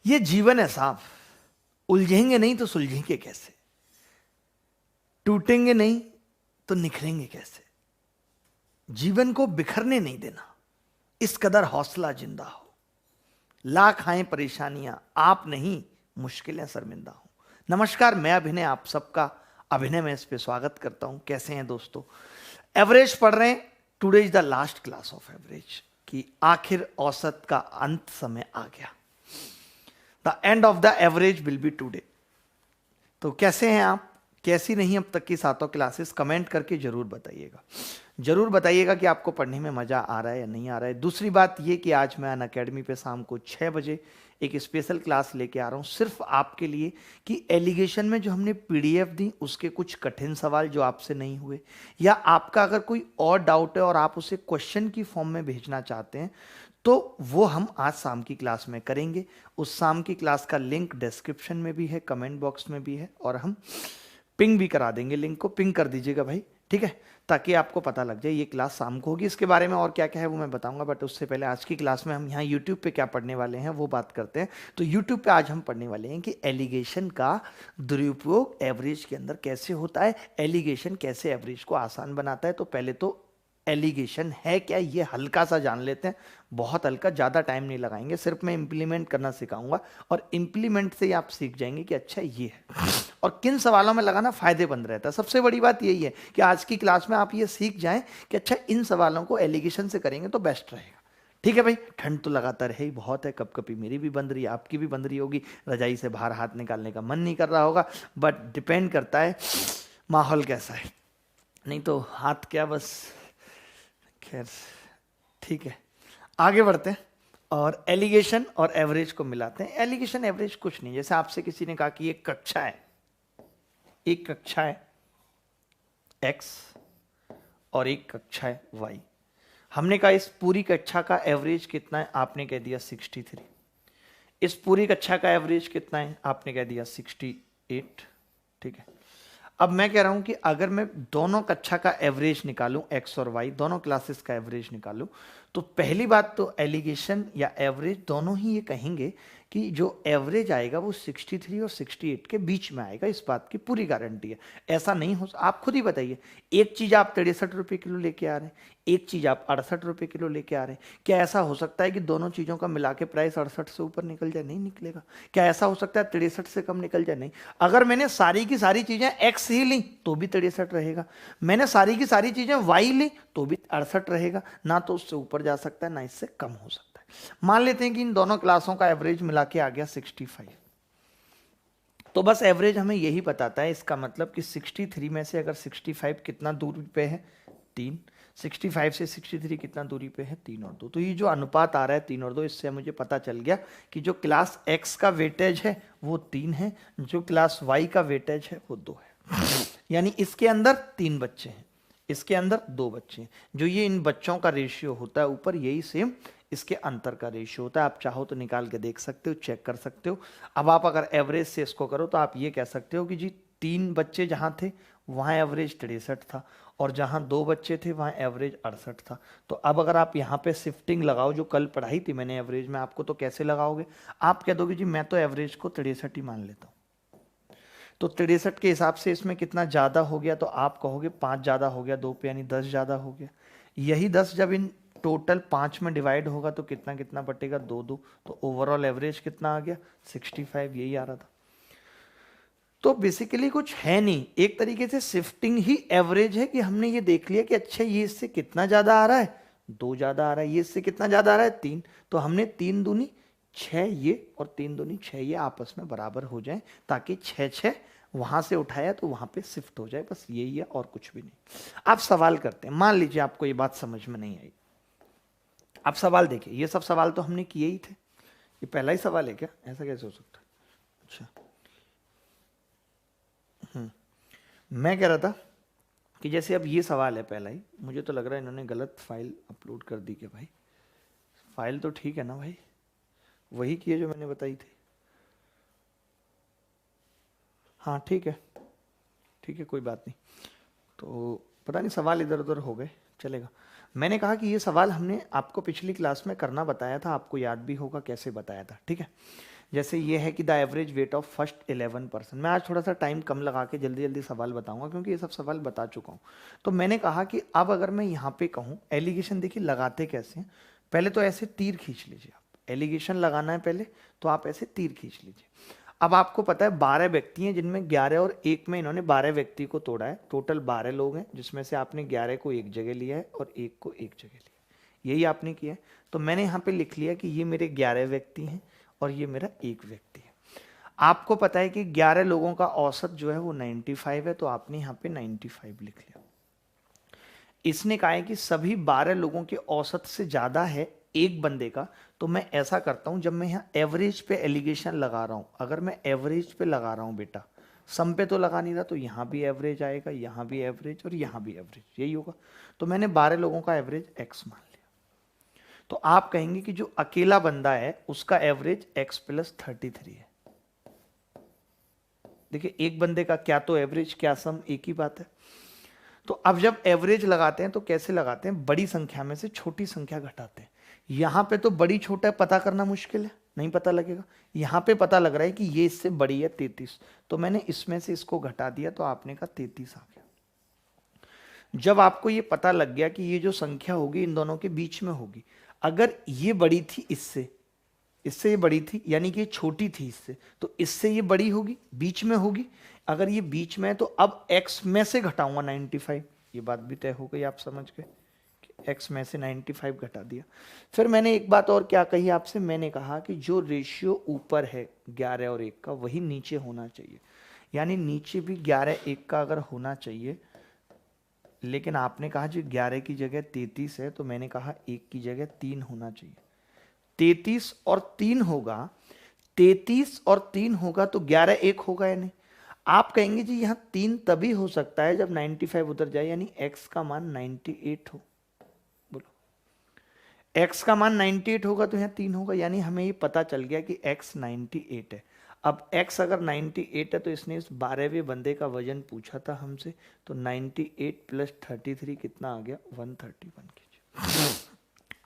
ये जीवन है साहब, उलझेंगे नहीं तो सुलझेंगे कैसे, टूटेंगे नहीं तो निखरेंगे कैसे। जीवन को बिखरने नहीं देना, इस कदर हौसला जिंदा हो। लाख आए परेशानियां, आप नहीं मुश्किलें शर्मिंदा हो। नमस्कार, मैं अभिनय, आप सबका अभिनय में इस पे स्वागत करता हूं। कैसे हैं दोस्तों? एवरेज पढ़ रहे हैं। Today is the last class of average, कि आखिर औसत का अंत समय आ गया। The end of the average will be today. तो कैसे हैं आप, कैसी नहीं अब तक की सातों क्लासेस? कमेंट करके जरूर बताइएगा। जरूर बताइएगा कि आपको पढ़ने में मजा आ रहा है या नहीं आ रहा है। दूसरी बात ये कि आज मैं अनअकैडमी पे शाम को 6 बजे एक स्पेशल क्लास लेके आ रहा हूँ सिर्फ आपके लिए, कि एलिगेशन में जो हमने पीडीएफ दी उसके कुछ कठिन सवाल जो आपसे नहीं हुए, या आपका अगर कोई और डाउट है और आप उसे क्वेश्चन की फॉर्म में भेजना चाहते हैं, तो वो हम आज शाम की क्लास में करेंगे। उस शाम की क्लास का लिंक डिस्क्रिप्शन में भी है, कमेंट बॉक्स में भी है, और हम पिंग भी करा देंगे। लिंक को पिंग कर दीजिएगा भाई, ठीक है, ताकि आपको पता लग जाए ये क्लास शाम को होगी। इसके बारे में और क्या क्या है वो मैं बताऊंगा, बट उससे पहले आज की क्लास में हम यहाँ यूट्यूब पे क्या पढ़ने वाले हैं वो बात करते हैं। तो यूट्यूब पे आज हम पढ़ने वाले हैं कि एलिगेशन का दुरुपयोग एवरेज के अंदर कैसे होता है, एलिगेशन कैसे एवरेज को आसान बनाता है। तो पहले तो एलिगेशन है क्या ये हल्का सा जान लेते हैं, बहुत हल्का, ज़्यादा टाइम नहीं लगाएंगे, सिर्फ मैं इंप्लीमेंट करना सिखाऊंगा, और इंप्लीमेंट से ही आप सीख जाएंगे कि अच्छा ये है और किन सवालों में लगाना फायदेमंद रहता है। सबसे बड़ी बात यही है कि आज की क्लास में आप ये सीख जाएं कि अच्छा इन सवालों को एलिगेशन से करेंगे तो बेस्ट रहेगा। ठीक है भाई, ठंड तो लगातार है ही बहुत है, कप कपी मेरी भी बंद रही है, आपकी भी बंद रही होगी, रजाई से बाहर हाथ निकालने का मन नहीं कर रहा होगा, बट डिपेंड करता है माहौल कैसा है, नहीं तो हाथ क्या बस। खैर ठीक है, आगे बढ़ते हैं और एलिगेशन और एवरेज को मिलाते हैं। एलिगेशन एवरेज कुछ नहीं, जैसे आपसे किसी ने कहा कि एक कक्षा है, एक कक्षा है x और एक कक्षा है y। हमने कहा इस पूरी कक्षा का एवरेज कितना है, आपने कह दिया 63। इस पूरी कक्षा का एवरेज कितना है, आपने कह दिया 68। ठीक है, अब मैं कह रहा हूं कि अगर मैं दोनों कक्षा का एवरेज निकालूं, x और y दोनों क्लासेस का एवरेज निकालूं, तो पहली बात तो एलिगेशन या एवरेज दोनों ही ये कहेंगे कि जो एवरेज आएगा वो 63 और 68 के बीच में आएगा। इस बात की पूरी गारंटी है। ऐसा नहीं हो, आप खुद ही बताइए, एक चीज आप 63 रुपये किलो लेके आ रहे हैं, एक चीज आप 68 रुपये किलो लेके आ रहे हैं, क्या ऐसा हो सकता है कि दोनों चीजों का मिला के प्राइस 68 से ऊपर निकल जाए? नहीं निकलेगा। क्या ऐसा हो सकता है 63 से कम निकल जाए? नहीं। अगर मैंने सारी की सारी चीजें x ही ली तो भी 63 रहेगा, मैंने सारी की सारी चीजें y ली तो भी 68 रहेगा, ना तो उससे ऊपर जा सकता है ना इससे कम हो सकता है। मान लेते हैं कि इन दोनों क्लासों का एवरेज मिला के आ गया 65, तो बस एवरेज हमें यही बताता है। इसका मतलब कि 63 में से अगर 65 कितना दूरी पे है, 3, 65 से 63 कितना दूरी पे है, 3 और 2। तो ये जो अनुपात आ रहा है 3 और 2, इससे मुझे पता चल गया कि जो क्लास x का वेटेज है वो 3 है, जो क्लास y का वेटेज है वो 2 है। यानी इसके अंदर 3 बच्चे हैं, इसके अंदर 2 बच्चे हैं। जो ये इन बच्चों का रेशियो होता है ऊपर, यही सेम इसके अंतर का रेशियो होता है। आप चाहो तो निकाल के देख सकते हो, चेक कर सकते हो। अब आप अगर एवरेज से इसको करो तो आप ये कह सकते हो कि जी 3 बच्चे जहां थे वहां एवरेज 63 था, और जहां 2 बच्चे थे वहां एवरेज 68 था। तो अब अगर आप यहाँ पे शिफ्टिंग लगाओ जो कल पढ़ाई थी मैंने एवरेज में आपको, तो कैसे लगाओगे? आप कह दोगे जी मैं तो एवरेज को 63 ही मान लेता हूँ, तो 63 के हिसाब से इसमें कितना ज्यादा हो गया, तो आप कहोगे 5 ज्यादा हो गया 2 पे, यानी 10 ज्यादा हो गया। यही 10 जब इन टोटल 5 में डिवाइड होगा तो कितना कितना बटेगा, 2 2, तो ओवरऑल एवरेज कितना आ गया, 65। यही आ रहा था। तो बेसिकली कुछ है नहीं, एक तरीके से शिफ्टिंग ही एवरेज है, कि हमने ये देख लिया कि अच्छा ये इससे कितना ज्यादा आ रहा है, 2 ज्यादा आ रहा है, ये इससे कितना ज्यादा आ रहा है, 3, तो हमने 3 दूनी 6 ये और 3 दूनी 6 ये आपस में बराबर हो जाए, ताकि 6 6 वहां से उठाया तो वहां पे शिफ्ट हो जाए, बस यही है और कुछ भी नहीं। आप सवाल करते हैं, मान लीजिए आपको ये बात समझ में नहीं आई, आप सवाल देखिए, ये सब सवाल तो हमने किए ही थे, ये पहला ही सवाल है क्या? ऐसा कैसे हो सकता है? अच्छा, मैं कह रहा था कि जैसे अब ये सवाल है पहला ही, मुझे तो लग रहा है इन्होंने गलत फाइल अपलोड कर दी क्या भाई? फाइल तो ठीक है ना भाई, वही की है जो मैंने बताई थी। हाँ ठीक है, ठीक है, कोई बात नहीं। तो पता नहीं सवाल इधर उधर हो गए, चलेगा। मैंने कहा कि ये सवाल हमने आपको पिछली क्लास में करना बताया था, आपको याद भी होगा कैसे बताया था। ठीक है, जैसे ये है कि the average weight of first 11%। मैं आज थोड़ा सा टाइम कम लगा के जल्दी जल्दी सवाल बताऊंगा क्योंकि ये सब सवाल बता चुका हूँ। तो मैंने कहा कि अब अगर मैं यहाँ पे कहूँ एलिगेशन, देखिए लगाते कैसे हैं। पहले तो ऐसे तीर खींच लीजिए, आप एलिगेशन लगाना है पहले तो आप ऐसे तीर खींच लीजिए। अब आपको पता है 12 व्यक्ति हैं जिनमें 11 और 1 में इन्होंने 12 व्यक्ति को तोड़ा है। टोटल 12 लोग हैं जिसमें से आपने 11 को एक जगह लिया है और 1 को एक जगह लिया है, यही आपने किया है। तो मैंने यहाँ पे लिख लिया कि ये मेरे 11 व्यक्ति हैं और ये मेरा एक व्यक्ति है। आपको पता है कि 11 लोगों का औसत जो है वो 95 है, तो आपने यहाँ पे 95 लिख लिया। इसने कहा है कि सभी 12 लोगों के औसत से ज्यादा है एक बंदे का। तो मैं ऐसा करता हूं, जब मैं यहाँ एवरेज पे एलिगेशन लगा रहा हूं, अगर मैं एवरेज पे लगा रहा हूं बेटा, सम पे तो लगा नहीं रहा, तो यहां भी एवरेज आएगा, यहां भी एवरेज और यहां भी एवरेज, यही होगा। तो मैंने 12 लोगों का एवरेज एक्स मान लिया। तो आप कहेंगे कि जो अकेला बंदा है उसका एवरेज एक्स प्लस 33 है। देखिए एक बंदे का क्या तो एवरेज क्या सम एक ही बात है। तो अब जब एवरेज लगाते हैं तो कैसे लगाते हैं, बड़ी संख्या में से छोटी संख्या घटाते हैं। यहां पे तो बड़ी छोटा पता करना मुश्किल है, नहीं पता लगेगा। यहां पे पता लग रहा है कि ये इससे बड़ी है 33, तो मैंने इसमें से इसको घटा दिया तो आपने कहा 33 आ गया। जब आपको ये पता लग गया कि ये जो संख्या होगी इन दोनों के बीच में होगी, अगर ये बड़ी थी इससे, इससे ये बड़ी थी यानी कि ये छोटी थी इससे, तो इससे ये बड़ी होगी, बीच में होगी। अगर ये बीच में है तो अब x में से घटाऊंगा 95, ये बात भी तय हो गई, आप समझ गए कि x में से 95 घटा दिया। फिर मैंने एक बात और क्या कही आपसे, मैंने कहा कि जो रेशियो ऊपर है 11 और 1 का वही नीचे होना चाहिए, यानी नीचे भी 11 1 का अगर होना चाहिए। लेकिन आपने कहा जो 11 की जगह 33 है, तो मैंने कहा 1 की जगह 3 होना चाहिए। 33 और 3 होगा, 33 और 3 होगा तो 11 1 होगा या नहीं। आप कहेंगे जी यहां 3 तभी हो सकता है जब 95 उधर जाए, यानी x का मान 98 हो। बोलो x का मान 98 होगा तो यहां 3 होगा, यानी हमें ये पता चल गया कि x 98 है। अब x अगर 98 है तो इसने इस 12वें बंदे का वजन पूछा था हमसे, तो 98 प्लस 33 कितना आ गया 131 कीजिए।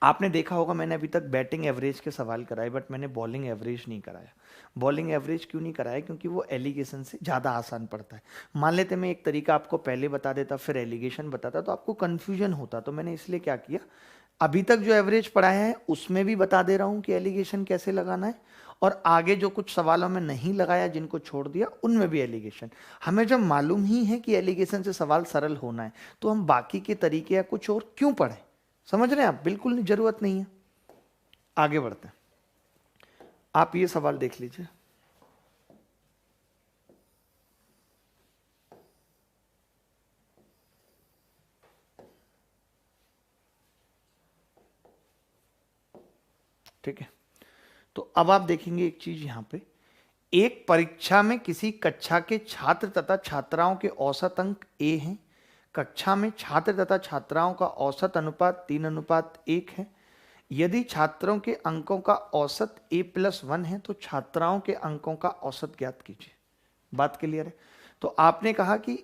आपने देखा होगा मैंने अभी तक बैटिंग एवरेज के सवाल कराए, बट मैंने बॉलिंग एवरेज नहीं कराया। बॉलिंग एवरेज क्यों नहीं कराया, क्योंकि वो एलिगेशन से ज़्यादा आसान पड़ता है। मान लेते मैं एक तरीका आपको पहले बता देता फिर एलिगेशन बताता तो आपको कन्फ्यूजन होता, तो मैंने इसलिए क्या किया, अभी तक जो एवरेज पढ़ाया है उसमें भी बता दे रहा हूँ कि एलिगेशन कैसे लगाना है, और आगे जो कुछ सवालों में नहीं लगाया जिनको छोड़ दिया उनमें भी एलिगेशन। हमें जब मालूम ही है कि एलिगेशन से सवाल सरल होना है तो हम बाकी के तरीके या कुछ और क्यों पढ़ें, समझ रहे हैं आप, बिल्कुल जरूरत नहीं है। आगे बढ़ते हैं, आप ये सवाल देख लीजिए। ठीक है, तो अब आप देखेंगे एक चीज यहां पे, एक परीक्षा में किसी कक्षा के छात्र तथा छात्राओं के औसत अंक a हैं। कक्षा में छात्र तथा छात्राओं का औसत अनुपात 3:1 है। यदि छात्रों के अंकों का औसत a+1 है तो छात्राओं के अंकों का औसत ज्ञात कीजिए। बात क्लियर है। तो आपने कहा कि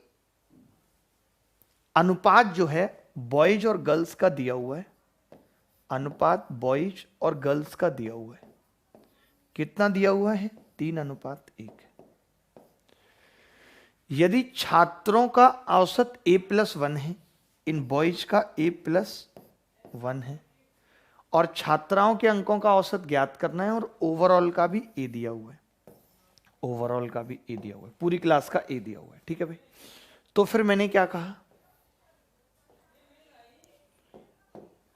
अनुपात जो है बॉयज और गर्ल्स का दिया हुआ है, अनुपात बॉयज और गर्ल्स का दिया हुआ है, कितना दिया हुआ है 3:1। यदि छात्रों का औसत a+1 है, इन बॉयज का a+1 है, और छात्राओं के अंकों का औसत ज्ञात करना है, और ओवरऑल का भी a दिया हुआ है, ओवरऑल का भी a दिया हुआ है, पूरी क्लास का a दिया हुआ है। ठीक है भाई, तो फिर मैंने क्या कहा,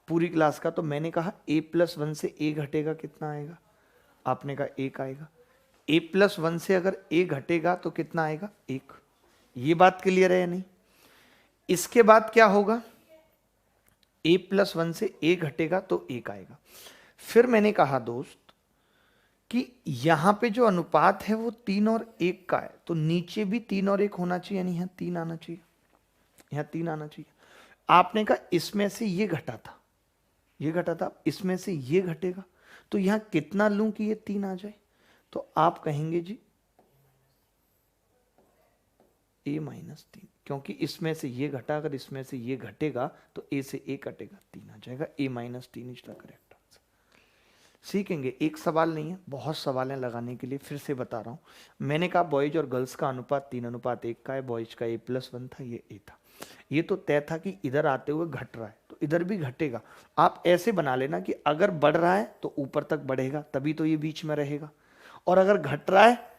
पूरी क्लास का, तो मैंने कहा a+1 से a घटेगा कितना आएगा, आपने कहा 1 आएगा। a+1 से अगर a घटेगा तो कितना आएगा 1। ये बात क्लियर है या नहीं। इसके बाद क्या होगा, a+1 से a घटेगा तो 1 आएगा। फिर मैंने कहा दोस्त कि यहां पे जो अनुपात है वो 3 और 1 का है, तो नीचे भी 3 और 1 होना चाहिए, यानी यहां 3 आना चाहिए, यहां 3 आना चाहिए। आपने कहा इसमें से ये घटा था, ये घटा था, इसमें से ये घटेगा, तो यहां कितना लूं कि ये 3 आ जाए, तो आप कहेंगे जी a-3, क्योंकि इसमें से ये घटा, अगर इसमें से ये घटेगा तो a से a कटेगा, 3 आ जाएगा, a-3 is the correct answer. सीखेंगे, एक सवाल नहीं है, बहुत सवाल हैं लगाने के लिए। फिर से बता रहा हूँ, मैंने कहा बॉयज और गर्ल्स का अनुपात 3:1 का है, बॉयज का A+1 था, ये A था। ये तो तय था कि इधर आते हुए घट रहा है तो इधर भी घटेगा। आप ऐसे बना लेना कि अगर बढ़ रहा है तो ऊपर तक बढ़ेगा, तभी तो ये बीच में रहेगा, और अगर घट रहा है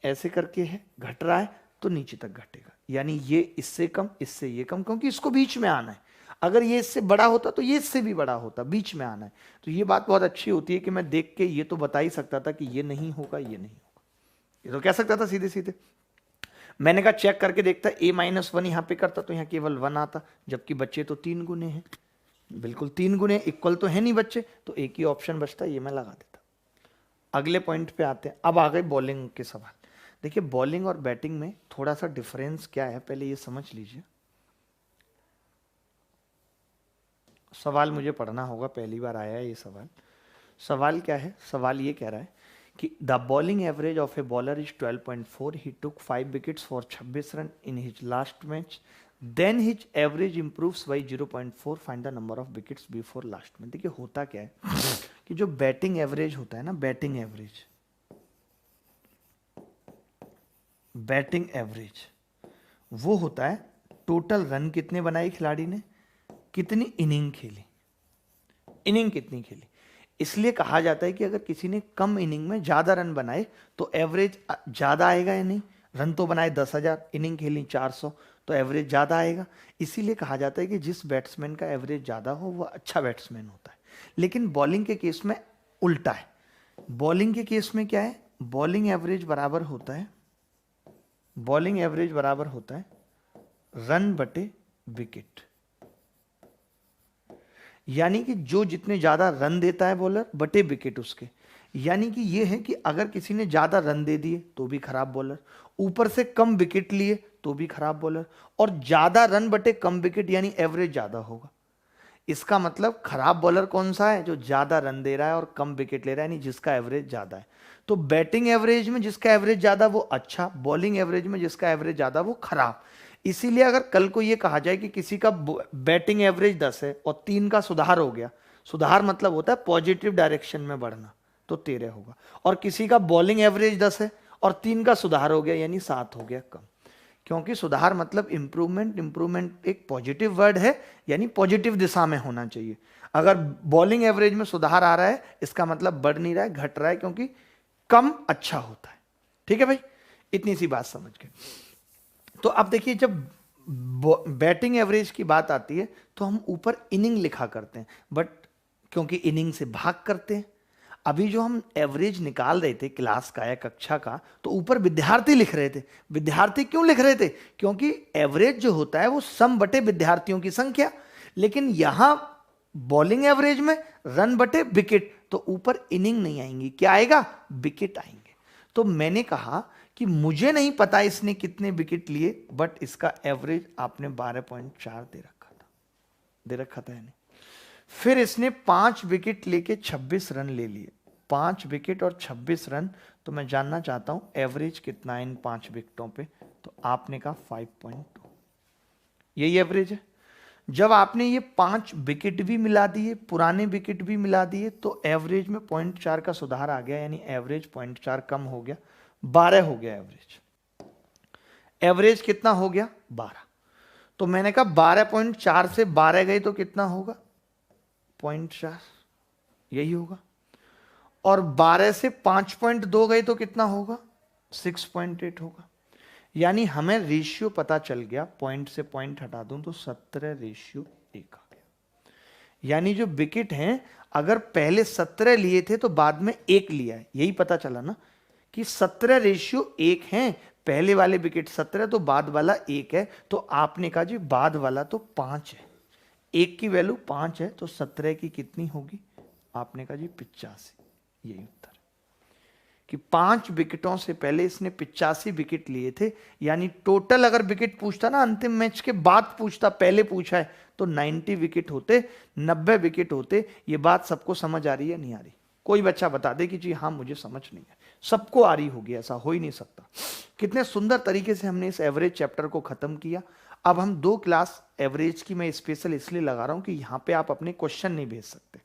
ऐसे करके है, घट रहा है तो नीचे तक घटेगा। यानी ये इससे कम, इससे ये कम, क्योंकि इसको बीच में आना है। अगर ये इससे बड़ा होता तो ये इससे भी बड़ा होता, बीच में आना है। तो ये बात बहुत अच्छी होती है कि मैं देख के ये तो बता ही सकता था कि ये नहीं होगा, ये नहीं होगा, ये तो कह सकता था सीधे सीधे। मैंने कहा चेक करके देखता, A-1 यहां पे करता तो यहां केवल 1 आता, जबकि बच्चे तो 3 गुने हैं, बिल्कुल 3 गुने, इक्वल तो है नहीं बच्चे, तो एक ही ऑप्शन बचता, ये मैं लगा देता। अगले पॉइंट पे आते हैं। अब आ गए बॉलिंग के सवाल। देखिए बॉलिंग और बैटिंग में थोड़ा सा डिफरेंस क्या है, पहले ये समझ लीजिए। सवाल मुझे पढ़ना होगा, पहली बार आया है ये सवाल। सवाल क्या है? सवाल ये कह रहा है कि the bowling average of a bowler is 12.4, he took 5 wickets for 26 run in his last match, then his average improves by 0.4, find the number of wickets before last match. देखिए होता क्या है कि जो बैटिंग एवरेज होता है ना, batting average वो होता है टोटल रन कितने बनाए खिलाड़ी ने, कितनी इनिंग खेली, इनिंग कितनी खेली। इसलिए कहा जाता है कि अगर किसी ने कम इनिंग में ज्यादा रन बनाए तो एवरेज ज्यादा आएगा या नहीं। रन तो बनाए 10,000, इनिंग खेली 400, तो एवरेज ज्यादा आएगा। इसीलिए कहा जाता है कि जिस बैट्समैन का एवरेज ज्यादा हो वह अच्छा बैट्समैन होता है। लेकिन बॉलिंग के केस में उल्टा है। बॉलिंग के केस में क्या है, बॉलिंग एवरेज बराबर होता है, बॉलिंग एवरेज बराबर होता है रन बटे विकेट। यानी कि जो जितने ज्यादा रन देता है बॉलर बटे विकेट उसके। यानी कि ये है कि अगर किसी ने ज्यादा रन दे दिए तो भी खराब बॉलर, ऊपर से कम विकेट लिए तो भी खराब बॉलर, और ज्यादा रन बटे कम विकेट यानी एवरेज ज्यादा होगा। इसका मतलब खराब बॉलर कौन सा है, जो ज्यादा रन दे रहा है और कम विकेट ले रहा है, यानी जिसका एवरेज ज्यादा है। तो बैटिंग एवरेज में जिसका एवरेज ज्यादा वो अच्छा, बॉलिंग एवरेज में जिसका एवरेज ज्यादा वो खराब। इसीलिए अगर कल को ये कहा जाए कि किसी का बैटिंग एवरेज 10 है और 3 का सुधार हो गया, सुधार मतलब होता है पॉजिटिव डायरेक्शन में बढ़ना, तो 13 होगा। और किसी का बॉलिंग एवरेज 10 है और 3 का सुधार हो गया यानी 7 हो गया कम। क्योंकि सुधार मतलब इंप्रूवमेंट, इंप्रूवमेंट एक पॉजिटिव वर्ड है, यानी पॉजिटिव दिशा में होना चाहिए। अगर बॉलिंग एवरेज में सुधार आ रहा है इसका मतलब बढ़ नहीं रहा है, घट रहा है, क्योंकि कम अच्छा होता है। ठीक है भाई, इतनी सी बात समझ गए। तो अब देखिए जब बैटिंग एवरेज की बात आती है तो हम ऊपर इनिंग लिखा करते हैं, बट क्योंकि इनिंग से भाग करते हैं। अभी जो हम एवरेज निकाल रहे थे क्लास का या कक्षा का, तो ऊपर विद्यार्थी लिख रहे थे। विद्यार्थी क्यों लिख रहे थे? क्योंकि एवरेज जो होता है वो सम बटे विद्यार्थियों की संख्या। लेकिन यहां बॉलिंग एवरेज में रन बटे विकेट, तो ऊपर इनिंग नहीं आएंगी, क्या आएगा, विकेट आएंगे। तो मैंने कहा कि मुझे नहीं पता इसने कितने विकेट लिए, बट इसका एवरेज आपने 12.4 दे रखा था यानी। फिर इसने 5 विकेट लेके 26 रन ले लिए, 5 विकेट और 26 रन। तो मैं जानना चाहता हूं एवरेज कितना है इन 5 विकेटों पे, तो आपने कहा 5.2, यही एवरेज है। जब आपने ये 5 विकेट भी मिला दिए, पुराने विकेट भी मिला दिए, तो एवरेज में 0.4 का सुधार आ गया, यानी एवरेज 0.4 कम हो गया, 12 हो गया एवरेज। एवरेज कितना हो गया, 12। तो मैंने कहा 12.4 से 12 गए तो कितना होगा, 0.4, यही होगा। और 12 से 5.2 गए तो कितना होगा, 6.8 होगा। यानी हमें रेशियो पता चल गया, पॉइंट से पॉइंट हटा दूं तो 17:1 आ गया। यानी जो विकेट हैं, अगर पहले 17 लिए थे तो बाद में 1 लिया है, यही पता चला ना कि 17:1 है। पहले वाले विकेट 17 तो बाद वाला 1 है। तो आपने कहा जी बाद वाला तो 5 है, 1 की वैल्यू 5 है, तो 17 की कितनी होगी, आपने कहा जी 85। यही उत्तर कि 5 विकेटों से पहले इसने 85 विकेट लिए थे। यानी टोटल अगर विकेट पूछता ना, अंतिम मैच के बाद पूछता, पहले पूछा है तो 90 विकेट होते, 90 विकेट होते। ये बात सबको समझ आ रही है, नहीं आ रही? कोई बच्चा बता दे कि जी हाँ मुझे समझ नहीं है। सबको आ रही होगी, ऐसा हो ही नहीं सकता। कितने सुंदर तरीके से हमने इस एवरेज चैप्टर को खत्म किया। अब हम 2 क्लास एवरेज की मैं स्पेशल इसलिए लगा रहा हूं कि यहां पे आप अपने क्वेश्चन नहीं भेज सकते।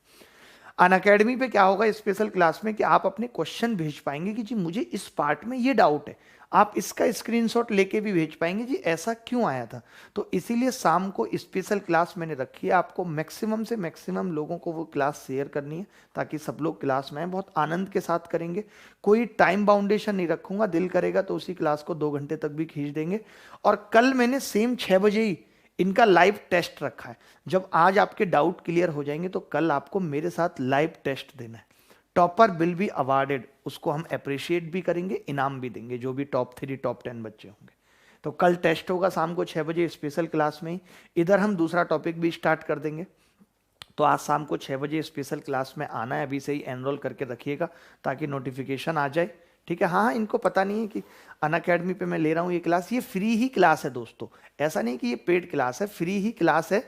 अनअकैडमी पे क्या होगा स्पेशल क्लास में कि आप अपने क्वेश्चन भेज पाएंगे कि जी मुझे इस पार्ट में ये डाउट है, आप इसका स्क्रीनशॉट लेके भी भेज पाएंगे जी ऐसा क्यों आया था। तो इसीलिए शाम को स्पेशल क्लास मैंने रखी है, आपको मैक्सिमम से मैक्सिमम लोगों को वो क्लास शेयर करनी है ताकि सब लोग क्लास में आए, बहुत आनंद के साथ करेंगे। कोई टाइम बाउंडेशन नहीं रखूंगा, दिल करेगा तो उसी क्लास को 2 घंटे तक भी खींच देंगे। और कल मैंने सेम 6 बजे ही इनका लाइव टेस्ट रखा है। जब आज आपके डाउट क्लियर हो जाएंगे तो कल आपको मेरे साथ लाइव टेस्ट देना है। टॉपर विल बी अवार्डेड, उसको हम अप्रिशिएट भी करेंगे, इनाम भी देंगे जो भी टॉप 3 टॉप 10 बच्चे होंगे। तो कल टेस्ट होगा शाम को 6 बजे स्पेशल क्लास में ही। इधर हम दूसरा टॉपिक भी स्टार्ट कर देंगे। तो आज शाम को 6 बजे स्पेशल क्लास में आना है, अभी से ही एनरोल करके रखिएगा ताकि नोटिफिकेशन आ जाए। ठीक है, हाँ, इनको पता नहीं है कि अनअकैडमी पे मैं ले रहा हूँ ये क्लास, ये फ्री ही क्लास है दोस्तों, ऐसा नहीं कि ये पेड क्लास है, फ्री ही क्लास है।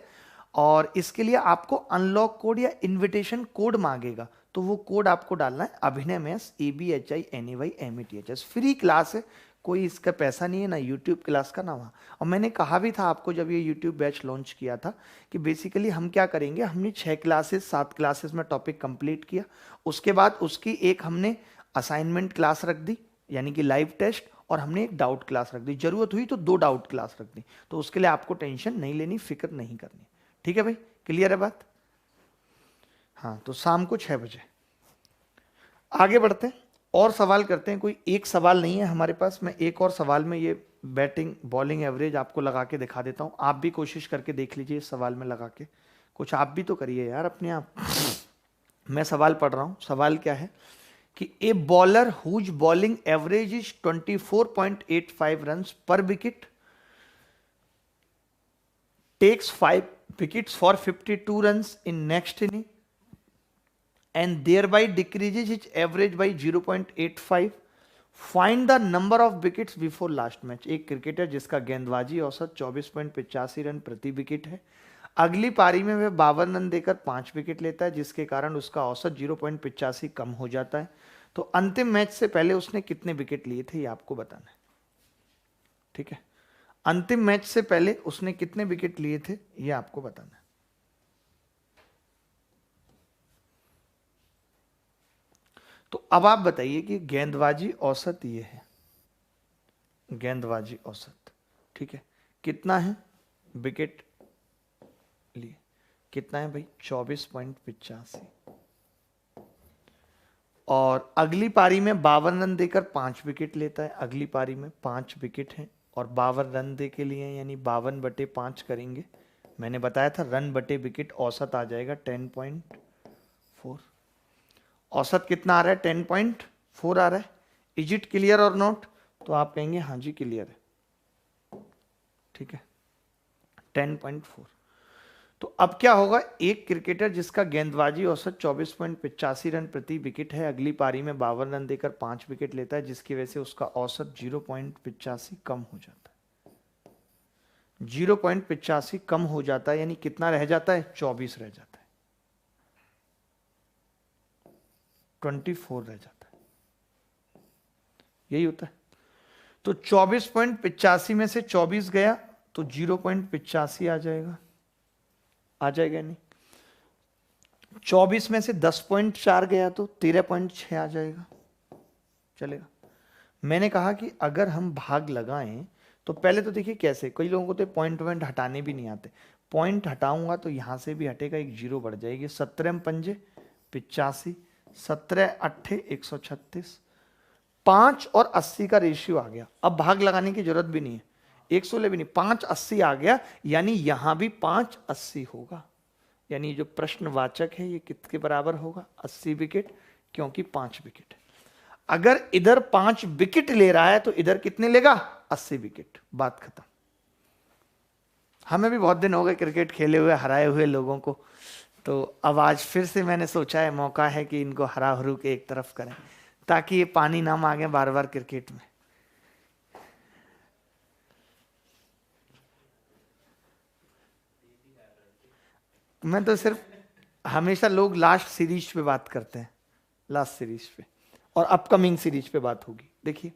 और इसके लिए आपको अनलॉक कोड या इनविटेशन कोड मांगेगा, तो वो कोड आपको डालना है अभिनय मैथ्स ABHINAYMETHS। फ्री क्लास है, कोई इसका पैसा नहीं है, ना यूट्यूब क्लास का ना वहाँ। और मैंने कहा भी था आपको जब ये यूट्यूब बैच लॉन्च किया था कि बेसिकली हम क्या करेंगे, हमने 6 क्लासेस 7 क्लासेस में टॉपिक कंप्लीट किया, उसके बाद उसकी एक हमने असाइनमेंट क्लास रख दी यानी कि लाइव टेस्ट, और हमने एक डाउट क्लास रख दी, जरूरत हुई तो 2 डाउट क्लास रख दी। तो उसके लिए आपको टेंशन नहीं लेनी, फिक्र नहीं करनी। ठीक है भाई, क्लियर है बात? हाँ, तो शाम को 6 बजे आगे बढ़ते हैं और सवाल करते हैं। कोई एक सवाल नहीं है हमारे पास, मैं एक और सवाल में ये बैटिंग बॉलिंग एवरेज आपको लगा के दिखा देता हूं, आप भी कोशिश करके देख लीजिए इस सवाल में लगा के, कुछ आप भी तो करिए यार अपने आप। मैं सवाल पढ़ रहा हूं, सवाल क्या है कि a bowler whose bowling average is 24.85 runs per wicket takes 5 wickets for 52 runs in next inning and thereby decreases its average by 0.85. Find the number of wickets before last match. एक क्रिकेटर जिसका गेंदबाजी औसत 24.85 run प्रति wicket है, अगली पारी में वह 52 रन देकर 5 विकेट लेता है जिसके कारण उसका औसत 0.85 कम हो जाता है। तो अंतिम मैच से पहले उसने कितने विकेट लिए थे ये आपको बताना है। ठीक है, अंतिम मैच से पहले उसने कितने विकेट लिए थे ये आपको बताना है। तो अब आप बताइए कि गेंदबाजी औसत ये है, गेंदबाजी औसत, ठीक है, कितना है विकेट लिए, कितना है भाई 24.85, और अगली पारी में 52 रन देकर 5 विकेट लेता है। अगली पारी में 5 विकेट हैं और 52 रन दे के लिए यानी 52/5 करेंगे। मैंने बताया था रन बटे विकेट औसत आ जाएगा 10.4। औसत कितना आ रहा है 10.4 आ रहा है। इज इट क्लियर और नॉट? तो आप कहेंगे हाँ जी क्लियर है। ठीक है, 10.4। तो अब क्या होगा, एक क्रिकेटर जिसका गेंदबाजी औसत 24.85 रन प्रति विकेट है, अगली पारी में 52 रन देकर 5 विकेट लेता है जिसकी वजह से उसका औसत 0.85 कम हो जाता है। 0.85 कम हो जाता है यानी कितना रह जाता है, 24 रह जाता है, 24 रह जाता है, यही होता है। तो 24.85 में से 24 गया तो 0.85 आ जाएगा, आ जाएगा नहीं। 24 में से 10.4 गया तो 13.6 आ जाएगा, चलेगा। मैंने कहा कि अगर हम भाग लगाएं तो पहले तो देखिए कैसे, कई लोगों को तो पॉइंट हटाने भी नहीं आते। पॉइंट हटाऊंगा तो यहां से भी हटेगा, एक जीरो बढ़ जाएगी। 17 पंजे 85, 17 अट्ठे 136, 5 और 80 का रेशियो आ गया। अब भाग लगाने की जरूरत भी नहीं है, 116 भी नहीं, 580 आ गया, यानी यहां भी 580 होगा। यानी जो प्रश्नवाचक है ये किसके बराबर होगा, 80 विकेट, क्योंकि 5 विकेट। अगर इधर 5 विकेट ले रहा है तो इधर कितने लेगा, 80 विकेट, बात खत्म। हमें भी बहुत दिन हो गए क्रिकेट खेले हुए, हराए हुए लोगों को, तो अब आज फिर से मैंने सोचा है मौका है कि इनको हरा हरू के एक तरफ करें ताकि ये पानी ना मांगे बार बार क्रिकेट में। मैं तो सिर्फ, हमेशा लोग लास्ट सीरीज पे बात करते हैं, लास्ट सीरीज पे, और अपकमिंग सीरीज पे बात होगी। देखिए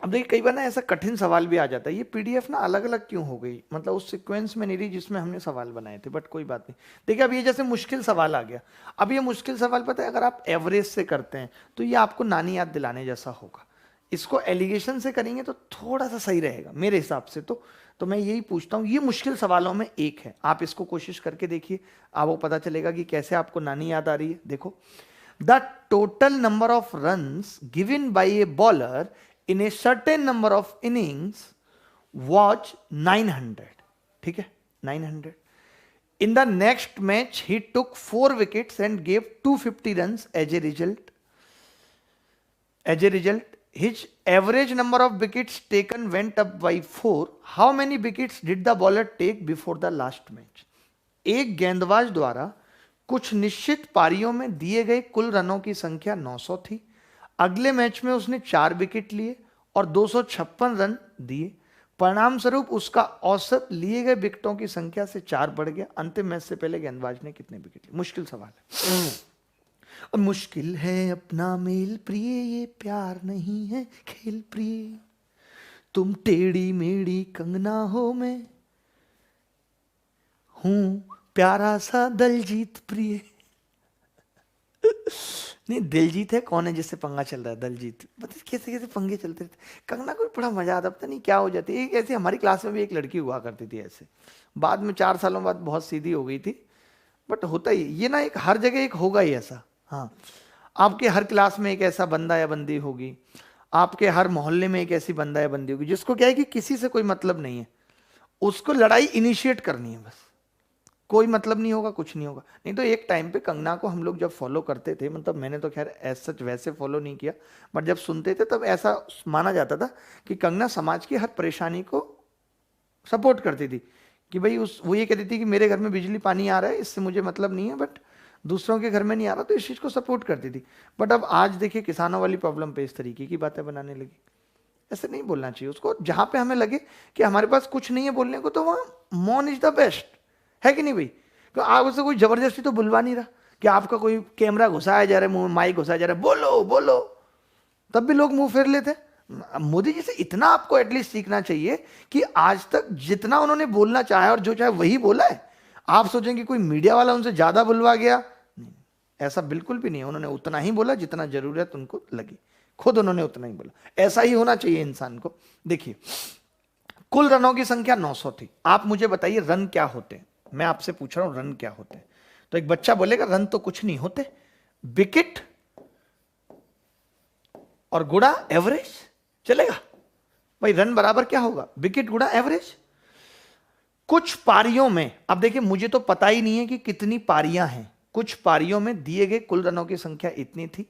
अब देखिए कई बार ना ऐसा कठिन सवाल भी आ जाता है, ये पीडीएफ ना अलग अलग क्यों हो गई, मतलब उस सीक्वेंस में नहीं रही जिसमें हमने सवाल बनाए थे, बट कोई बात नहीं। देखिए अब ये जैसे मुश्किल सवाल आ गया, अब ये मुश्किल सवाल पता है अगर आप एवरेज से करते हैं तो ये आपको नानी याद दिलाने जैसा होगा, इसको एलिगेशन से करेंगे तो थोड़ा सा सही रहेगा मेरे हिसाब से। तो मैं यही पूछता हूँ, ये मुश्किल सवालों में एक है, आप इसको कोशिश करके देखिए, आपको पता चलेगा कि कैसे आपको नानी याद आ रही है। देखो, the total number of runs given by a bowler in a certain number of innings was 900, ठीक है 900. In the next match he took 4 wickets and gave 250 runs as a result. His average number of wickets taken went up by 4. How many wickets did the bowler take before the last match? एक गेंदबाज द्वारा कुछ निश्चित पारियों में दिए गए कुल रनों की संख्या 900 थी। अगले मैच में उसने 4 विकेट लिए और 256 रन दिए। परिणाम स्वरूप उसका औसत लिए गए विकेटों की संख्या से 4 बढ़ गया। अंतिम मैच से पहले गेंदबाज ने कितने विकेट लिए? मुश्किल सवाल है। और मुश्किल है अपना मेल प्रिय, ये प्यार नहीं है खेल प्रिय, तुम टेढ़ी मेढ़ी कंगना हो, मैं हूं प्यारा सा दलजीत प्रिय। नहीं, दिलजीत है कौन है जिससे पंगा चल रहा है? दलजीत। पता कैसे कैसे पंगे चलते रहते। कंगना को बड़ा मजा आता, पता नहीं क्या हो जाती है। ऐसे हमारी क्लास में भी एक लड़की हुआ करती थी ऐसे, बाद में 4 सालों बाद बहुत सीधी हो गई थी, बट होता ही ये ना, एक हर जगह एक होगा ही ऐसा। हाँ, आपके हर क्लास में एक ऐसा बंदा या बंदी होगी, आपके हर मोहल्ले में एक ऐसी बंदा या बंदी होगी जिसको क्या है कि किसी से कोई मतलब नहीं है, उसको लड़ाई इनिशिएट करनी है बस, कोई मतलब नहीं होगा, कुछ नहीं होगा। नहीं तो एक टाइम पे कंगना को हम लोग जब फॉलो करते थे, मतलब मैंने तो खैर ऐसा सच वैसे फॉलो नहीं किया, बट जब सुनते थे तब ऐसा माना जाता था कि कंगना समाज की हर परेशानी को सपोर्ट करती थी, कि भाई वो ये कहती थी कि मेरे घर में बिजली पानी आ रहा है, इससे मुझे मतलब नहीं है, बट दूसरों के घर में नहीं आ रहा, तो इस चीज़ को सपोर्ट करती थी। बट अब आज देखिए किसानों वाली प्रॉब्लम पे इस तरीके की बातें बनाने लगी। ऐसे नहीं बोलना चाहिए उसको। जहाँ पे हमें लगे कि हमारे पास कुछ नहीं है बोलने को, तो वहाँ मौन इज द बेस्ट, है कि नहीं भाई? तो आप उससे कोई जबरदस्ती तो बुलवा नहीं रहा कि आपका कोई कैमरा घुसाया जा रहा है, मुंह में माइक घुसाया जा रहा है, बोलो बोलो, तब भी लोग मुंह फेर लेते। मोदी जी से इतना आपको एटलीस्ट सीखना चाहिए कि आज तक जितना उन्होंने बोलना चाहा और जो चाहे वही बोला है। आप सोचेंगे कोई मीडिया वाला उनसे ज्यादा बुलवा गया, नहीं, ऐसा बिल्कुल भी नहीं है। उन्होंने उतना ही बोला जितना जरूरत उनको लगी, खुद उन्होंने उतना ही बोला। ऐसा ही होना चाहिए इंसान को। देखिए, कुल रनों की संख्या 900 थी। आप मुझे बताइए रन क्या होते हैं? मैं आपसे पूछ रहा हूं रन क्या होते हैं। तो एक बच्चा बोलेगा रन तो कुछ नहीं होते, विकेट और गुणा एवरेज। चलेगा भाई, रन बराबर क्या होगा? विकेट गुणा एवरेज। कुछ पारियों में, अब देखिए मुझे तो पता ही नहीं है कि कितनी पारियां हैं, कुछ पारियों में दिए गए कुल रनों की संख्या इतनी थी।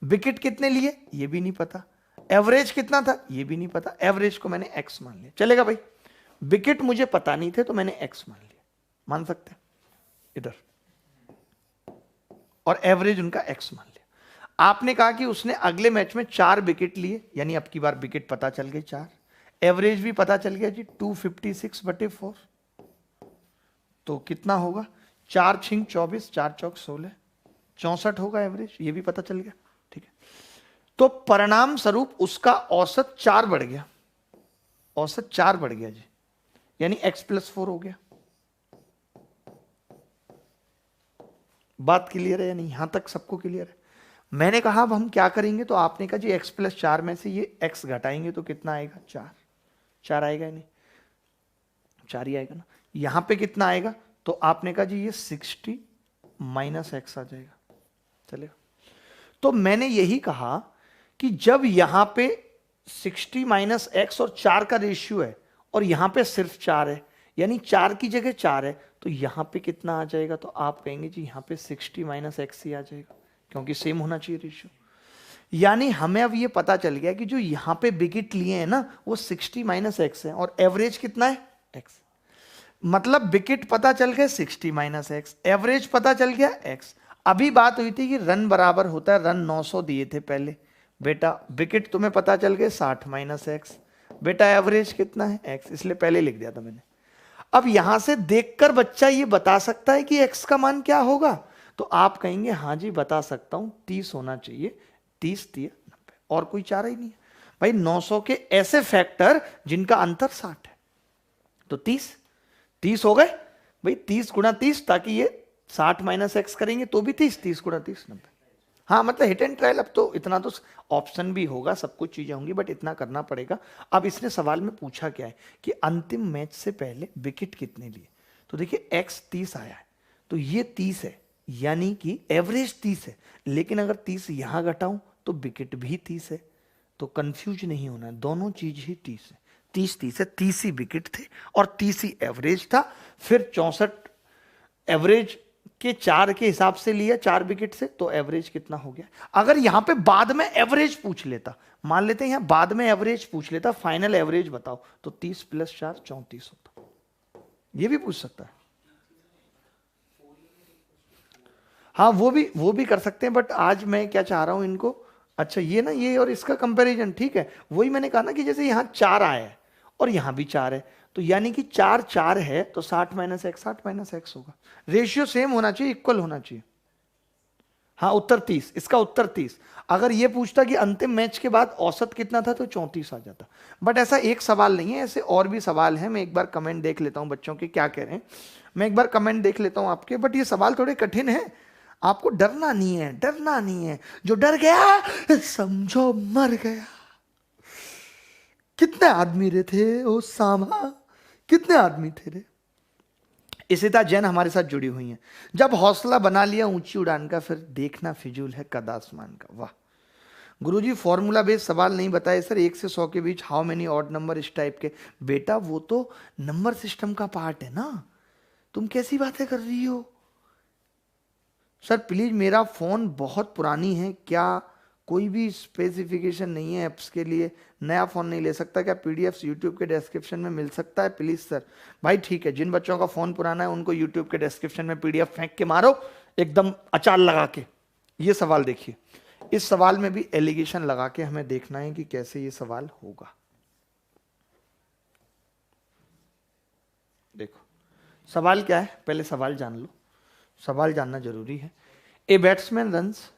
विकेट कितने लिए ये भी नहीं पता, एवरेज कितना था ये भी नहीं पता। एवरेज को मैंने एक्स मान लिया, चलेगा भाई। विकेट मुझे पता नहीं थे तो मैंने एक्स मान लिया, मान सकते हैं इधर, और एवरेज उनका एक्स मान लिया। आपने कहा कि उसने अगले मैच में 4 विकेट लिए, यानी अब की बार विकेट पता चल गए 4, एवरेज भी पता चल गया जी 256/4। तो कितना होगा? 4 छिंग 24, 4 चौक 16, 64 होगा एवरेज, ये भी पता चल गया। ठीक है, तो परिणाम स्वरूप उसका औसत 4 बढ़ गया, औसत 4 बढ़ गया जी, यानी x+4 हो गया। बात क्लियर है या नहीं? यहां तक सबको क्लियर है? मैंने कहा अब हम क्या करेंगे, तो आपने कहा जी x+4 में से ये x घटाएंगे तो कितना आएगा? 4 आएगा, नहीं 4 ही आएगा ना। यहां पे कितना आएगा? तो आपने कहा जी ये 60 - x आ जाएगा, चलेगा। तो मैंने यही कहा कि जब यहां पे 60 - x और 4 का रेशियो है और यहां पे सिर्फ 4 है, यानी 4 की जगह 4 है, तो यहां पे कितना आ जाएगा? तो आप कहेंगे जी यहां पे 60 - x ही आ जाएगा, क्योंकि सेम होना चाहिए रेशियो। यानी हमें अब ये पता चल गया कि जो यहां पे विकेट लिए हैं ना, वो 60 - x है, और एवरेज कितना है? x। मतलब विकेट पता चल गए 60 - x, एवरेज पता चल गया x। अभी बात हुई थी कि रन बराबर होता है, रन 900 दिए थे पहले बेटा, विकेट तुम्हें पता चल गए 60 - x, बेटा एवरेज कितना है? x, इसलिए पहले लिख दिया था मैंने। अब यहां से देखकर बच्चा ये बता सकता है कि x का मान क्या होगा? तो आप कहेंगे हाँ जी बता सकता हूं, 30 होना चाहिए, 30 30 90, और कोई चारा ही नहीं है। भाई 900 के ऐसे फैक्टर जिनका अंतर 60 है, तो 30 हो गए भाई, 30 गुणा 30, ताकि ये 60 माइनस एक्स करेंगे तो भी 30 गुणा 30 90। हाँ मतलब हिट एंड ट्रायल, अब तो इतना तो ऑप्शन भी होगा, सब कुछ चीजें होंगी, बट इतना करना पड़ेगा। अब इसने सवाल में पूछा क्या है कि अंतिम मैच से पहले विकेट कितने लिए, तो देखिए एक्स 30 आया है, तो ये 30 है, यानी कि एवरेज 30 है, लेकिन अगर 30 यहां घटाऊं तो विकेट भी 30 है, तो कंफ्यूज नहीं होना है, दोनों चीज ही 30 है। 30 है, 30 ही विकेट थे और 30 ही एवरेज था। फिर 64 एवरेज के 4 के हिसाब से लिया, 4 विकेट से, तो एवरेज कितना हो गया। अगर यहां पे बाद में एवरेज पूछ लेता, मान लेते हैं यहां बाद में एवरेज पूछ लेता, फाइनल एवरेज बताओ, तो 30 + 4 34 होता, ये भी पूछ सकता है। हाँ वो भी कर सकते हैं, बट आज मैं क्या चाह रहा हूं इनको, अच्छा ये ना, ये और इसका कंपैरिजन, ठीक है, वही मैंने कहा ना कि जैसे यहां 4 आया है और यहां भी 4 है, तो यानी कि 4 4 है, तो 60 माइनस एक्स 60 माइनस एक्स होगा। रेशियो सेम होना चाहिए, इक्वल होना चाहिए। हाँ उत्तर 30, इसका उत्तर 30। अगर ये पूछता कि अंतिम मैच के बाद औसत कितना था, तो 34 आ जाता। बट ऐसा एक सवाल नहीं है, ऐसे और भी सवाल है। मैं एक बार कमेंट देख लेता हूं बच्चों के क्या कह रहे हैं, मैं एक बार कमेंट देख लेता हूं आपके, बट ये सवाल थोड़े कठिन है, आपको डरना नहीं है, डरना नहीं है। जो डर गया समझो मर गया। कितने आदमी रे थे ओ सामा, कितने आदमी थे रे। इशिता जैन हमारे साथ जुड़ी हुई हैं। जब हौसला बना लिया ऊंची उड़ान का, फिर देखना फिजूल है कद आसमान का। वाह गुरुजी, फॉर्मूला बेस्ड सवाल नहीं बताए सर, 1 से 100 के बीच हाउ मेनी ऑड नंबर, इस टाइप के। बेटा वो तो नंबर सिस्टम का पार्ट है ना, तुम कैसी बातें कर रही हो। सर प्लीज, मेरा फोन बहुत पुरानी है, क्या कोई भी स्पेसिफिकेशन नहीं है ऐप्स के लिए, नया फोन नहीं ले सकता क्या? पीडीएफ यूट्यूब के डिस्क्रिप्शन में मिल सकता है प्लीज सर। भाई ठीक है, जिन बच्चों का फोन पुराना है उनको यूट्यूब के डिस्क्रिप्शन में पीडीएफ फेंक के मारो एकदम अचार लगा के। ये सवाल देखिए, इस सवाल में भी एलिगेशन लगा के हमें देखना है कि कैसे ये सवाल होगा। देखो सवाल क्या है, पहले सवाल जान लो, सवाल जानना जरूरी है। ए बैट्समैन रन्स,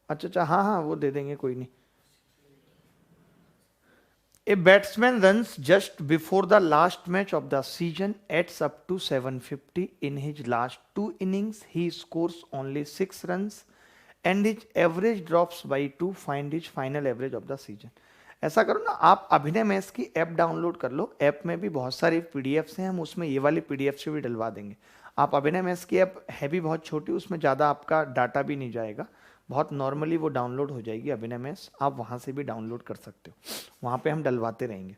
अच्छा हाँ हाँ वो दे देंगे, कोई नहीं। A batsman runs just before the last match of the season adds up to 750 in his last 2 innings, he scores only 6 runs and his average drops by 2, find his final average of the season. ऐसा करो ना, आप अभिनय maths की app download कर लो, app में भी बहुत सारी पीडीएफ्स हैं, हम उसमें ये वाली पीडीएफ से भी डलवा देंगे। आप अभिनय मैथ्स की ऐप है भी बहुत छोटी, उसमें ज़्यादा आपका डाटा भी नहीं जाएगा, बहुत नॉर्मली वो डाउनलोड हो जाएगी अभिनय मैथ्स, आप वहाँ से भी डाउनलोड कर सकते हो, वहाँ पे हम डलवाते रहेंगे।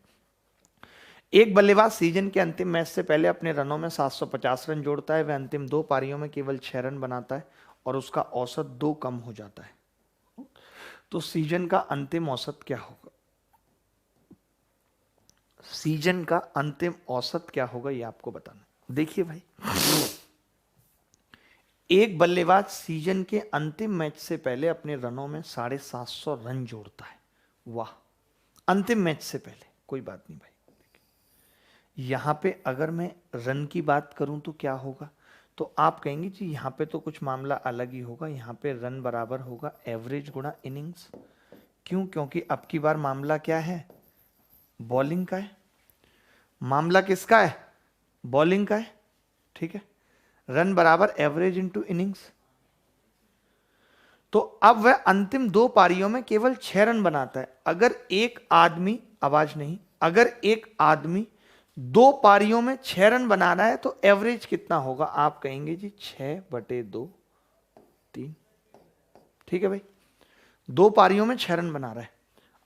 एक बल्लेबाज सीजन के अंतिम मैच से पहले अपने रनों में 750 रन जोड़ता है, वह अंतिम 2 पारियों में केवल 6 रन बनाता है और उसका औसत 2 कम हो जाता है, तो सीजन का अंतिम औसत क्या होगा? सीजन का अंतिम औसत क्या होगा ये आपको बताना। देखिए भाई, एक बल्लेबाज सीजन के अंतिम मैच से पहले अपने रनों में 750 रन जोड़ता है। वाह, अंतिम मैच से पहले, कोई बात नहीं भाई। यहां पे अगर मैं रन की बात करूं तो क्या होगा, तो आप कहेंगे जी यहां पे तो कुछ मामला अलग ही होगा, यहां पे रन बराबर होगा एवरेज गुणा इनिंग्स। क्यों? क्योंकि अब की बार मामला क्या है, बॉलिंग का है। मामला किसका है? बॉलिंग का है, ठीक है। रन बराबर एवरेज इंटू इनिंग्स, तो अब वह अंतिम 2 पारियों में केवल 6 रन बनाता है। अगर एक आदमी, आवाज नहीं, अगर एक आदमी 2 पारियों में 6 रन बना रहा है तो एवरेज कितना होगा? आप कहेंगे जी 6/2 3, ठीक है भाई। 2 पारियों में 6 रन बना रहा है,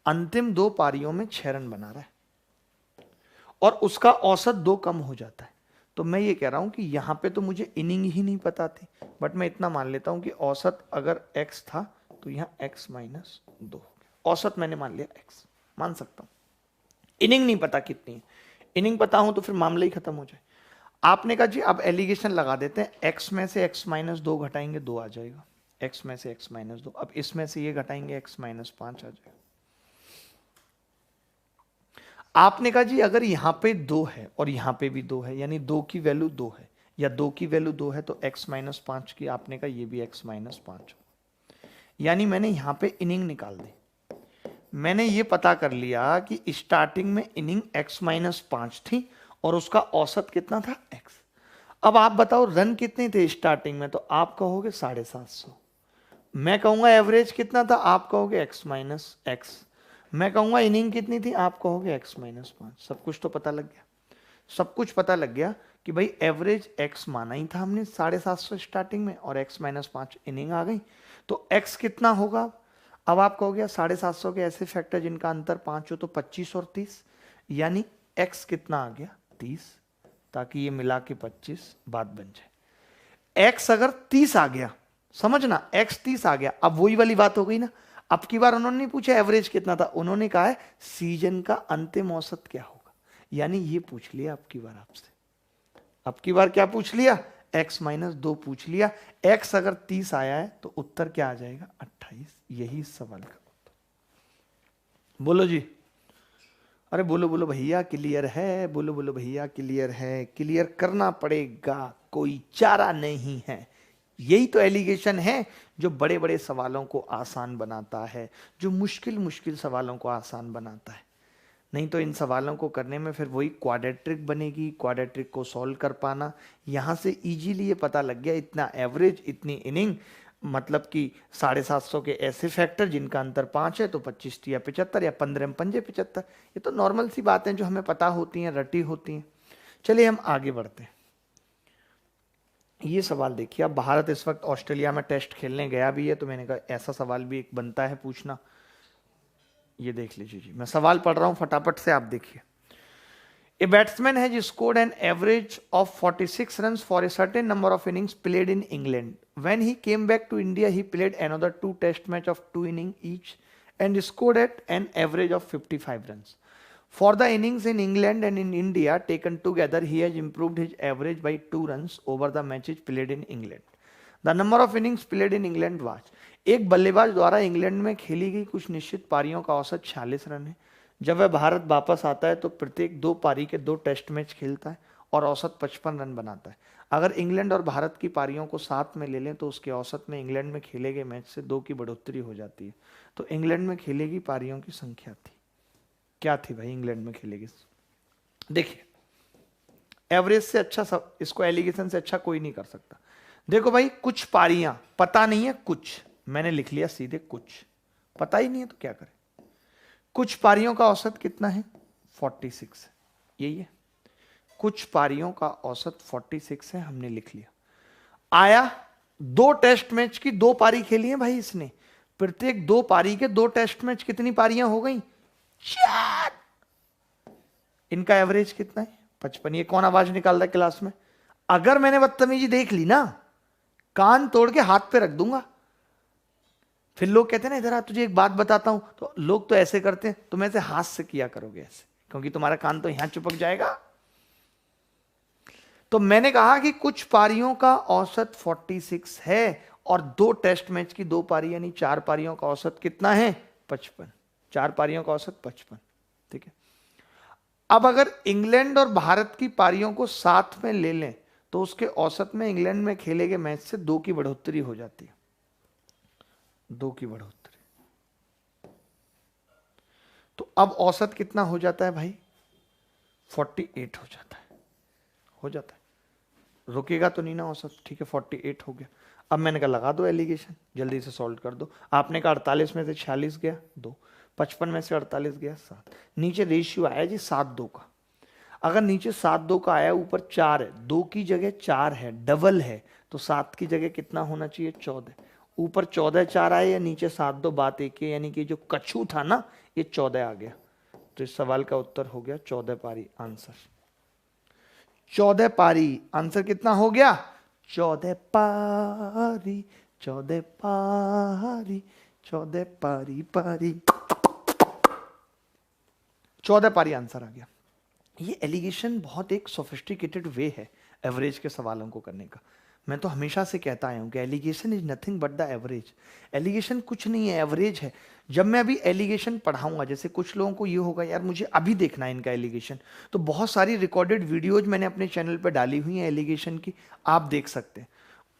अंतिम 2 पारियों में 6 रन बना रहा है और उसका औसत 2 कम हो जाता है। तो मैं ये कह रहा हूं कि यहां पे तो मुझे इनिंग ही नहीं पता थी, बट मैं इतना मान लेता हूं कि औसत अगर x था तो यहां x - 2 हो गया। औसत मैंने मान लिया x, मान सकता हूं। इनिंग नहीं पता कितनी है, इनिंग पता हूं तो फिर मामला ही खत्म हो जाए। आपने कहा जी अब एलिगेशन लगा देते हैं, x में से x - 2 घटाएंगे 2 आ जाएगा, x में से x - 2, अब इसमें से ये घटाएंगे x - 5 आ जाएगा। आपने कहा जी अगर यहां पे 2 है और यहां पे भी 2 है, यानी 2 की वैल्यू 2 है या 2 की वैल्यू 2 है, तो x - 5 की, आपने कहा ये भी x - 5। यानी मैंने यहां पे इनिंग निकाल दी। मैंने ये पता कर लिया कि स्टार्टिंग में इनिंग x-5 थी और उसका औसत कितना था x। अब आप बताओ रन कितने थे स्टार्टिंग में, तो आप कहोगे 750। मैं कहूंगा एवरेज कितना था, आप कहोगे x-x। मैं कहूंगा इनिंग कितनी थी, आप कहोगे x-5। सब कुछ तो पता लग गया। सब कुछ पता लग गया कि भाई एवरेज x माना ही था हमने 750 स्टार्टिंग में और x-5 इनिंग आ गई, तो x कितना होगा। अब आप कहोगे 750 के ऐसे फैक्टर जिनका अंतर 5 हो, तो 25 और 30, यानी x कितना आ गया 30, ताकि ये मिला के 25 बात बन जाए। x अगर 30 आ गया, समझना x 30 आ गया, अब वही वाली बात हो गई ना। अब की बार उन्होंने नहीं पूछा एवरेज कितना था, उन्होंने कहा है सीजन का अंतिम औसत क्या होगा, यानी ये पूछ लिया अब की बार आपसे। अब की बार क्या पूछ लिया, x-2 पूछ लिया। x अगर 30 आया है तो उत्तर क्या आ जाएगा 28। यही सवाल का उत्तर। बोलो जी, अरे बोलो बोलो भैया क्लियर है, बोलो बोलो भैया क्लियर है। क्लियर करना पड़ेगा, कोई चारा नहीं है। यही तो एलिगेशन है जो बड़े बड़े सवालों को आसान बनाता है, जो मुश्किल मुश्किल सवालों को आसान बनाता है। नहीं तो इन सवालों को करने में फिर वही क्वाड्रेट्रिक बनेगी, क्वाड्रेट्रिक को सॉल्व कर पाना। यहां से इजीली ये पता लग गया, इतना एवरेज, इतनी इनिंग, मतलब कि 750 के ऐसे फैक्टर जिनका अंतर 5 है, तो 25 या 75 या 15 पंजे 75। ये तो नॉर्मल सी बातें जो हमें पता होती हैं, रटी होती हैं। चलिए हम आगे बढ़ते हैं। ये सवाल देखिए, अब भारत इस वक्त ऑस्ट्रेलिया में टेस्ट खेलने गया भी है, तो मैंने कहा ऐसा सवाल भी एक बनता है पूछना। ये देख लीजिए जी, मैं सवाल पढ़ रहा हूं फटाफट से, आप देखिए। A batsman has scored an average of 46 runs for a certain number of innings played in England. When he came back to India, he played another 2 test match of 2 innings each and scored at an average of 55 runs. For the innings in England and in India taken together, he has improved his average by 2 runs over the matches played in England. The number of innings played in England was, एक बल्लेबाज द्वारा England में खेली गई कुछ निश्चित पारियों का औसत 46 रन है। जब वह भारत वापस आता है तो प्रत्येक 2 पारी के 2 टेस्ट मैच खेलता है और औसत 55 रन बनाता है। अगर इंग्लैंड और भारत की पारियों को साथ में ले लें तो उसके औसत में इंग्लैंड में खेले गए मैच से 2 की बढ़ोतरी हो जाती है। तो इंग्लैंड में खेलेगी पारियों की संख्या थी, क्या थी भाई इंग्लैंड में खेलेगी। देखिए एवरेज से अच्छा सब, इसको एलिगेशन से अच्छा कोई नहीं कर सकता। देखो भाई कुछ पारियां पता नहीं है, कुछ मैंने लिख लिया सीधे, कुछ पता ही नहीं है तो क्या करें। कुछ पारियों का औसत कितना है 46 है, यही है। कुछ पारियों का औसत 46 है, हमने लिख लिया। आया 2 टेस्ट मैच की 2 पारी खेली है भाई इसने, प्रत्येक 2 पारी के 2 टेस्ट मैच कितनी पारियां हो गई 4। इनका एवरेज कितना है 55। ये कौन आवाज निकाल रहा है क्लास में। अगर मैंने बदतमीजी देख ली ना, कान तोड़ के हाथ पे रख दूंगा। फिर लोग कहते हैं ना इधर आ तुझे एक बात बताता हूं, तो लोग तो ऐसे करते हैं, तुम ऐसे हाथ से किया करोगे ऐसे, क्योंकि तुम्हारा कान तो यहां चिपक जाएगा। तो मैंने कहा कि कुछ पारियों का औसत 46 है और 2 टेस्ट मैच की 2 पारी यानी 4 पारियों का औसत कितना है 55। 4 पारियों का औसत 55, ठीक है। अब अगर इंग्लैंड और भारत की पारियों को साथ में ले लें तो उसके औसत में इंग्लैंड में खेले गए मैच से 2 की बढ़ोतरी हो जाती है, 2 की बढ़ोतरी। तो अब औसत कितना हो जाता है भाई 48 हो जाता है, हो जाता है। रुकेगा तो नहीं ना औसत, ठीक है 48 हो गया। अब मैंने कहा लगा दो एलिगेशन, जल्दी से सॉल्व कर दो। आपने कहा 48 में से 46 गया 2, 55 में से 48 गया 7। नीचे रेशियो आया जी 7-2 का। अगर नीचे 7-2 का आया, ऊपर 4 है, 2 की जगह 4 है, डबल है, तो 7 की जगह कितना होना चाहिए 14। ऊपर 14-4 आए या नीचे 7-2, बात एक है, यानी कि जो कछू था ना ये 14 आ गया। तो इस सवाल का उत्तर हो गया 14 पारी। आंसर 14 पारी। आंसर कितना हो गया 14 पारी, 14 पारी, 14 पारी पारी, 14 पारी आंसर आ गया। ये एलिगेशन बहुत एक सोफिस्टिकेटेड वे है एवरेज के सवालों को करने का। मैं तो हमेशा से कहता आया हूं कि alligation is nothing but the average. एलिगेशन कुछ नहीं है, एवरेज है। जब मैं अभी एलिगेशन पढ़ाऊंगा, जैसे कुछ लोगों को ये होगा यार मुझे अभी देखना है इनका एलिगेशन, तो बहुत सारी रिकॉर्डेड वीडियोज मैंने अपने चैनल पर डाली हुई हैं एलिगेशन की, आप देख सकते हैं।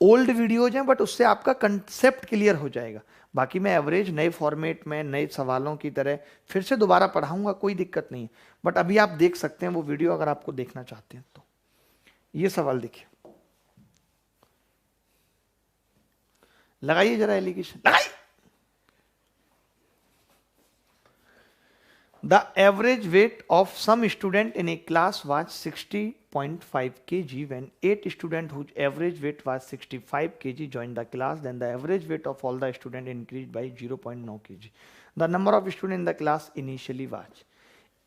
ओल्ड वीडियोज हैं, बट उससे आपका कंसेप्ट क्लियर हो जाएगा। बाकी मैं एवरेज नए फॉर्मेट में नए सवालों की तरह फिर से दोबारा पढ़ाऊंगा, कोई दिक्कत नहीं है। बट अभी आप देख सकते हैं वो वीडियो अगर आपको देखना चाहते हैं तो। ये सवाल देखिए, लगाइए जरा एलिगेशन, लगाइए। The average weight of some student in a class was 60.5 kg. When 8 students whose average weight was 65 kg joined the class, then the average weight of all the students increased by 0.9 kg. The number of students in the class initially was।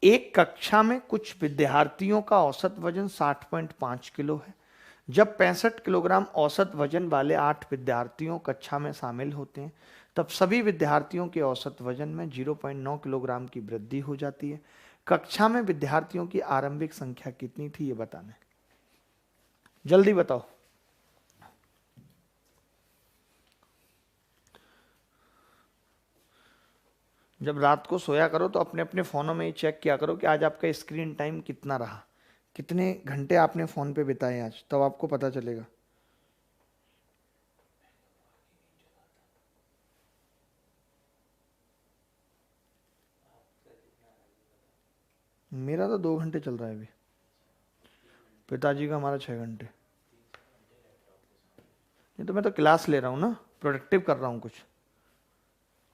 एक कक्षा में कुछ विद्यार्थियों का औसत वजन 60.5 kilo है। जब 65 किलोग्राम औसत वजन वाले 8 विद्यार्थियों कक्षा में शामिल होते हैं, तब सभी विद्यार्थियों के औसत वजन में 0.9 किलोग्राम की वृद्धि हो जाती है। कक्षा में विद्यार्थियों की आरंभिक संख्या कितनी थी, ये बताना है। जल्दी बताओ। जब रात को सोया करो तो अपने अपने फोनों में चेक किया करो कि आज आपका स्क्रीन टाइम कितना रहा, कितने घंटे आपने फोन पे बिताए आज, तब आपको पता चलेगा। मेरा तो 2 घंटे चल रहा है अभी, पिताजी का हमारा 6 घंटे। नहीं तो मैं तो क्लास ले रहा हूँ ना, प्रोडक्टिव कर रहा हूँ कुछ।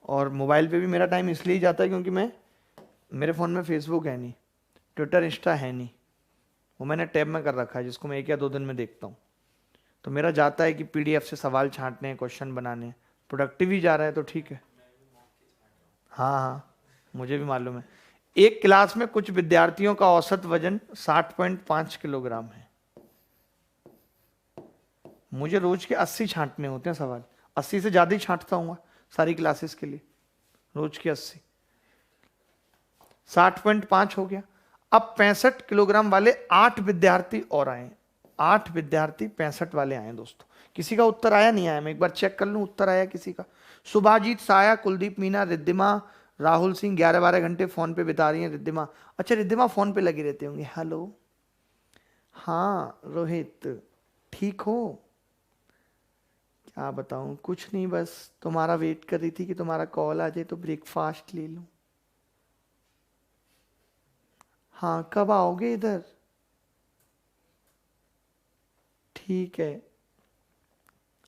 और मोबाइल पे भी मेरा टाइम इसलिए जाता है क्योंकि मेरे फ़ोन में फेसबुक है नहीं, ट्विटर इंस्टा है नहीं, वो मैंने टैब में कर रखा है जिसको मैं 1 या 2 दिन में देखता हूँ। तो मेरा जाता है कि पीडीएफ से सवाल छांटने हैं, क्वेश्चन बनाने हैं, प्रोडक्टिव ही जा रहा है तो ठीक है। हाँ हाँ, मुझे भी मालूम है। एक क्लास में कुछ विद्यार्थियों का औसत वजन 60.5 किलोग्राम है। मुझे रोज के 80 छांटने होते हैं सवाल, 80 से ज्यादा ही छांटता हूँ सारी क्लासेस के लिए, रोज के 80। 60.5 हो गया। अब 65 किलोग्राम वाले 8 विद्यार्थी और आए, 8 विद्यार्थी 65 वाले आए दोस्तों। किसी का उत्तर आया नहीं आया, मैं एक बार चेक कर लूं उत्तर आया किसी का। सुभाजीत, साया, कुलदीप, मीना, रिद्धिमा, राहुल सिंह 11-12 घंटे फोन पे बिता रही हैं रिद्धिमा। अच्छा, रिद्धिमा फोन पे लगी रहती होंगी। हेलो, हाँ रोहित, ठीक हो? क्या बताऊं, कुछ नहीं, बस तुम्हारा वेट कर रही थी कि तुम्हारा कॉल आ जाए तो ब्रेकफास्ट ले लूं। हाँ, कब आओगे इधर? ठीक है,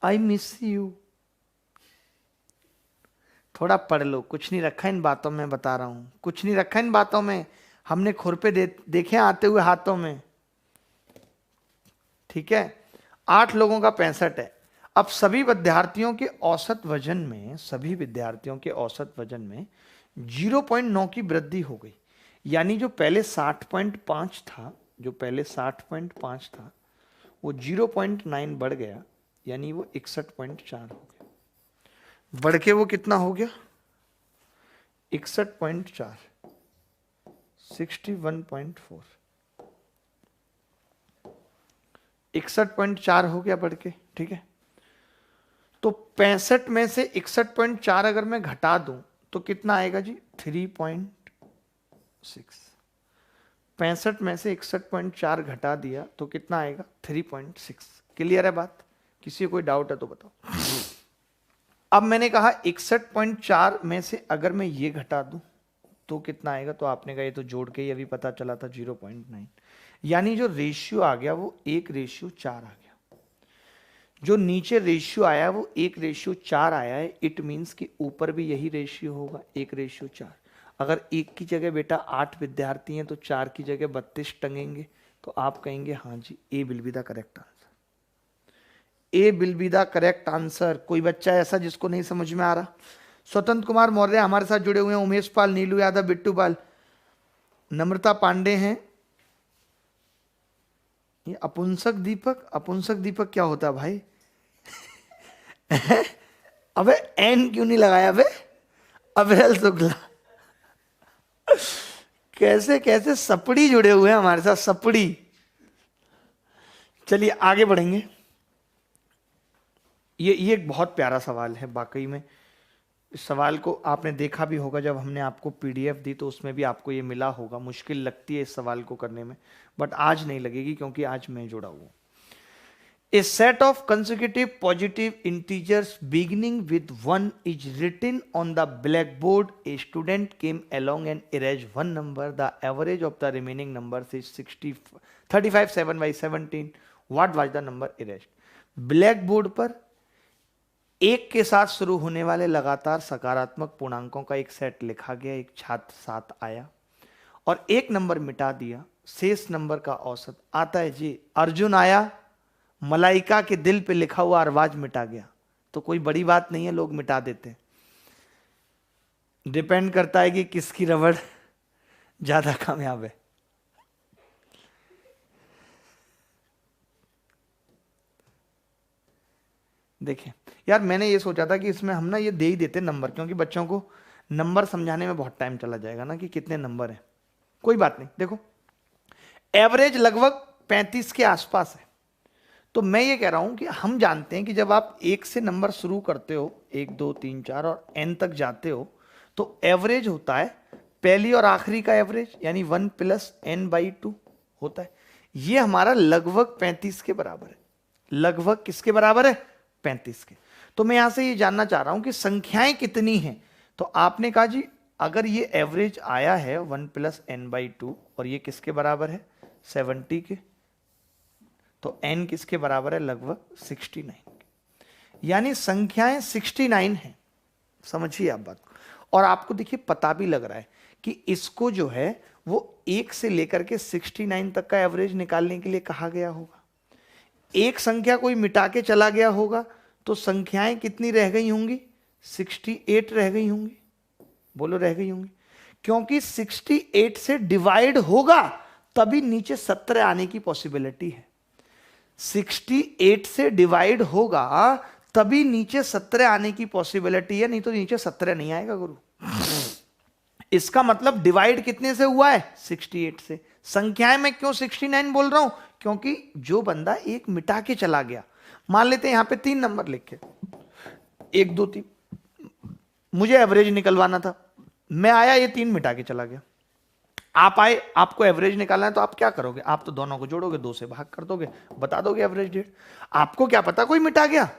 आई मिस यू। थोड़ा पढ़ लो, कुछ नहीं रखा इन बातों में, बता रहा हूं, कुछ नहीं रखा इन बातों में। हमने खुरपे देखे आते हुए हाथों में। ठीक है, 8 लोगों का 65 है। अब सभी विद्यार्थियों के औसत वजन में, सभी विद्यार्थियों के औसत वजन में 0.9 की वृद्धि हो गई। यानी जो पहले 60.5 था, जो पहले 60.5 था, वो 0.9 बढ़ गया, यानी वो 61.4 हो गया। बढ़ के वो कितना हो गया? 61.4, 61.4, 61.4 हो गया बढ़ के। ठीक है, तो 65 में से 61.4 अगर मैं घटा दूं तो कितना आएगा जी? 3.6। 65 में से 61.4 घटा दिया तो कितना आएगा? 3.6। क्लियर है बात? किसी को कोई डाउट है तो बताओ। अब मैंने कहा 61.4 में से अगर मैं ये घटा दूं तो कितना आएगा? तो आपने कहा ये तो जोड़ के ही अभी पता चला था 0.9, यानी जो रेशियो आ गया वो 1:4 आ गया। जो नीचे रेशियो आया वो 1:4 आया है। इट मीन्स कि ऊपर भी यही रेशियो होगा, 1:4। अगर 1 की जगह बेटा 8 विद्यार्थी हैं तो 4 की जगह 32 टंगेंगे, तो आप कहेंगे हाँ जी, A will be the correct answer. A will be the correct answer. कोई बच्चा ऐसा जिसको नहीं समझ में आ रहा? स्वतंत्र कुमार मौर्य हमारे साथ जुड़े हुए हैं, उमेश पाल, नीलू यादव, बिट्टू पाल, नम्रता पांडे हैं। ये अपुंसक दीपक, अपुंसक दीपक क्या होता है भाई? अबे एन क्यों नहीं लगाया बे? अबेल शुक्ला। कैसे कैसे सपड़ी जुड़े हुए हैं हमारे साथ, सपड़ी। चलिए आगे बढ़ेंगे। ये एक बहुत प्यारा सवाल है वाकई में। इस सवाल को आपने देखा भी होगा, जब हमने आपको पीडीएफ दी तो उसमें भी आपको ये मिला होगा। मुश्किल लगती है इस सवाल को करने में, बट आज नहीं लगेगी क्योंकि आज मैं जुड़ा हुआ हूं। A set of consecutive positive integers beginning with 1 is written on the blackboard. A student came along and erased one number. The average of the remaining numbers is 35 7 by 17. What was the number erased? Blackboard पर एक के साथ शुरू होने वाले लगातार सकारात्मक पूर्णांकों का एक सेट लिखा गया। एक छात्र साथ आया और एक नंबर मिटा दिया, शेष नंबर का औसत आता है जी। अर्जुन आया, मलाइका के दिल पे लिखा हुआ अरबाज मिटा गया, तो कोई बड़ी बात नहीं है, लोग मिटा देते हैं। डिपेंड करता है कि किसकी रबड़ ज्यादा कामयाब है। देखिए यार, मैंने ये सोचा था कि इसमें हम ना ये दे ही देते नंबर, क्योंकि बच्चों को नंबर समझाने में बहुत टाइम चला जाएगा ना कि कितने नंबर हैं। कोई बात नहीं, देखो एवरेज लगभग 35 के आसपास है। तो मैं ये कह रहा हूं कि हम जानते हैं कि जब आप एक से नंबर शुरू करते हो, 1 2 3 4 और n तक जाते हो, तो एवरेज होता है पहली और आखिरी का एवरेज, यानी 1 + n/2 होता है। ये हमारा लगभग 35 के बराबर है। लगभग किसके बराबर है? 35 के। तो मैं यहां से ये जानना चाह रहा हूं कि संख्याएं कितनी हैं। तो आपने कहा जी अगर ये एवरेज आया है 1 + n/2 और ये किसके बराबर है? 70 के, तो n किसके बराबर है? लगभग 69 के। यानी संख्याएं 69 हैं। समझिए आप बात को। और आपको देखिए पता भी लग रहा है कि इसको जो है वो 1 से लेकर के 69 तक का एवरेज निकालने के लिए कहा गया होगा। एक संख्या कोई मिटा के चला गया होगा तो संख्याएं कितनी रह गई होंगी? 68 रह गई होंगी। बोलो रह गई होंगी, क्योंकि 68 से डिवाइड होगा तभी नीचे 17 आने की पॉसिबिलिटी है। 68 से डिवाइड होगा तभी नीचे 17 आने की पॉसिबिलिटी है, नहीं तो नीचे 17 नहीं आएगा गुरु। इसका मतलब डिवाइड कितने से हुआ है? 68 से। संख्याएं में क्यों 69 बोल रहा हूं? क्योंकि जो बंदा एक मिटा के चला गया, मान लेते हैं यहां पे 3 नंबर लिखे, 1 2 3, मुझे एवरेज निकलवाना था, मैं आया, ये 3 मिटा के चला गया। आप आए, आपको एवरेज निकालना है, तो आप क्या करोगे? आप तो दोनों को जोड़ोगे, 2 से भाग कर दोगे, बता दोगे एवरेज डेट। आपको क्या पता कोई मिटा गया?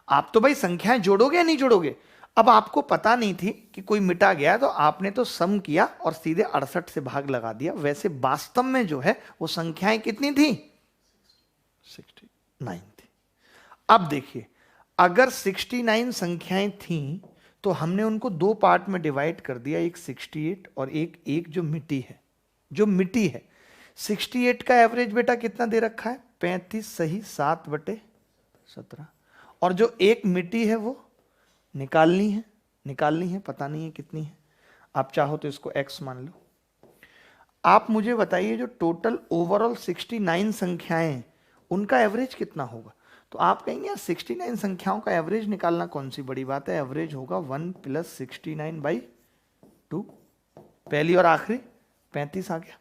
आप तो भाई संख्याएं जोड़ोगे या नहीं जोड़ोगे। अब आपको पता नहीं थी कि कोई मिटा गया, तो आपने तो सम किया और सीधे 68 से भाग लगा दिया। वैसे वास्तव में जो है वो संख्याएं कितनी थी? 69 थी। अब देखिए अगर 69 संख्याएं थी तो हमने उनको 2 पार्ट में डिवाइड कर दिया, एक 68 और एक जो मिटी है। जो मिटी है 68 का एवरेज बेटा कितना दे रखा है? 35 सही 7/17। और जो एक मिटी है वो निकालनी है, पता नहीं है कितनी है। आप चाहो तो इसको x मान लो। आप मुझे बताइए जो टोटल ओवरऑल 69 संख्याएं हैं उनका एवरेज कितना होगा? तो आप कहेंगे यार 69 संख्याओं का एवरेज निकालना कौन सी बड़ी बात है। एवरेज होगा 1 + 69/2। पहली और आखिरी 35 आ गया,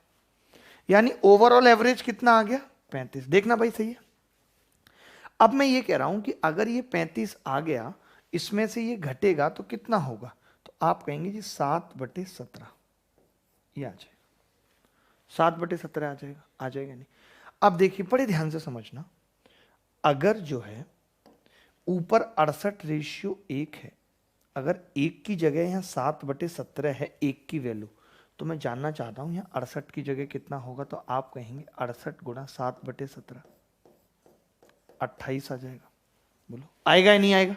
यानी ओवरऑल एवरेज कितना आ गया? 35। देखना भाई सही है। अब मैं ये कह रहा हूं कि अगर ये 35 आ गया, इसमें से ये घटेगा तो कितना होगा? तो आप कहेंगे जी 7/17 ये आ जाएगा। 7/17 आ जाएगा, आ जाएगा नहीं। अब देखिए बड़े ध्यान से समझना, अगर जो है ऊपर 68:1 है, अगर 1 की जगह यहाँ 7/17 है, 1 की वैल्यू, तो मैं जानना चाहता हूँ यहाँ 68 की जगह कितना होगा। तो आप कहेंगे 68 × 7/17 28 आ जाएगा। बोलो आएगा या नहीं आएगा?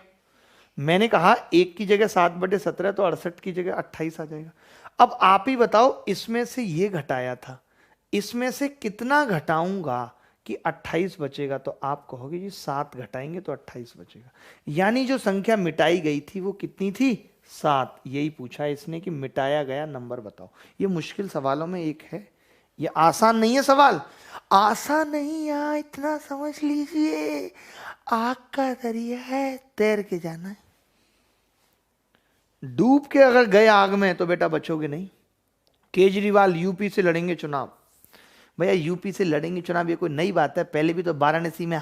मैंने कहा 1 की जगह 7/17 तो 68 की जगह 28 आ जाएगा। अब आप ही बताओ, इसमें से ये घटाया था, इसमें से कितना घटाऊंगा कि 28 बचेगा? तो आप कहोगे जी 7 घटाएंगे तो 28 बचेगा। यानी जो संख्या मिटाई गई थी वो कितनी थी? 7। यही पूछा है इसने कि मिटाया गया नंबर बताओ। ये मुश्किल सवालों में एक है, ये आसान नहीं है सवाल, आसान नहीं है, इतना समझ लीजिए। आग का दरिया है, तैर के जाना है। डूब के अगर गए आग में तो बेटा बचोगे नहीं। केजरीवाल यूपी से लड़ेंगे चुनाव। भैया यूपी से लड़ेंगे चुनाव ये कोई नई बात है, पहले भी तो वाराणसी में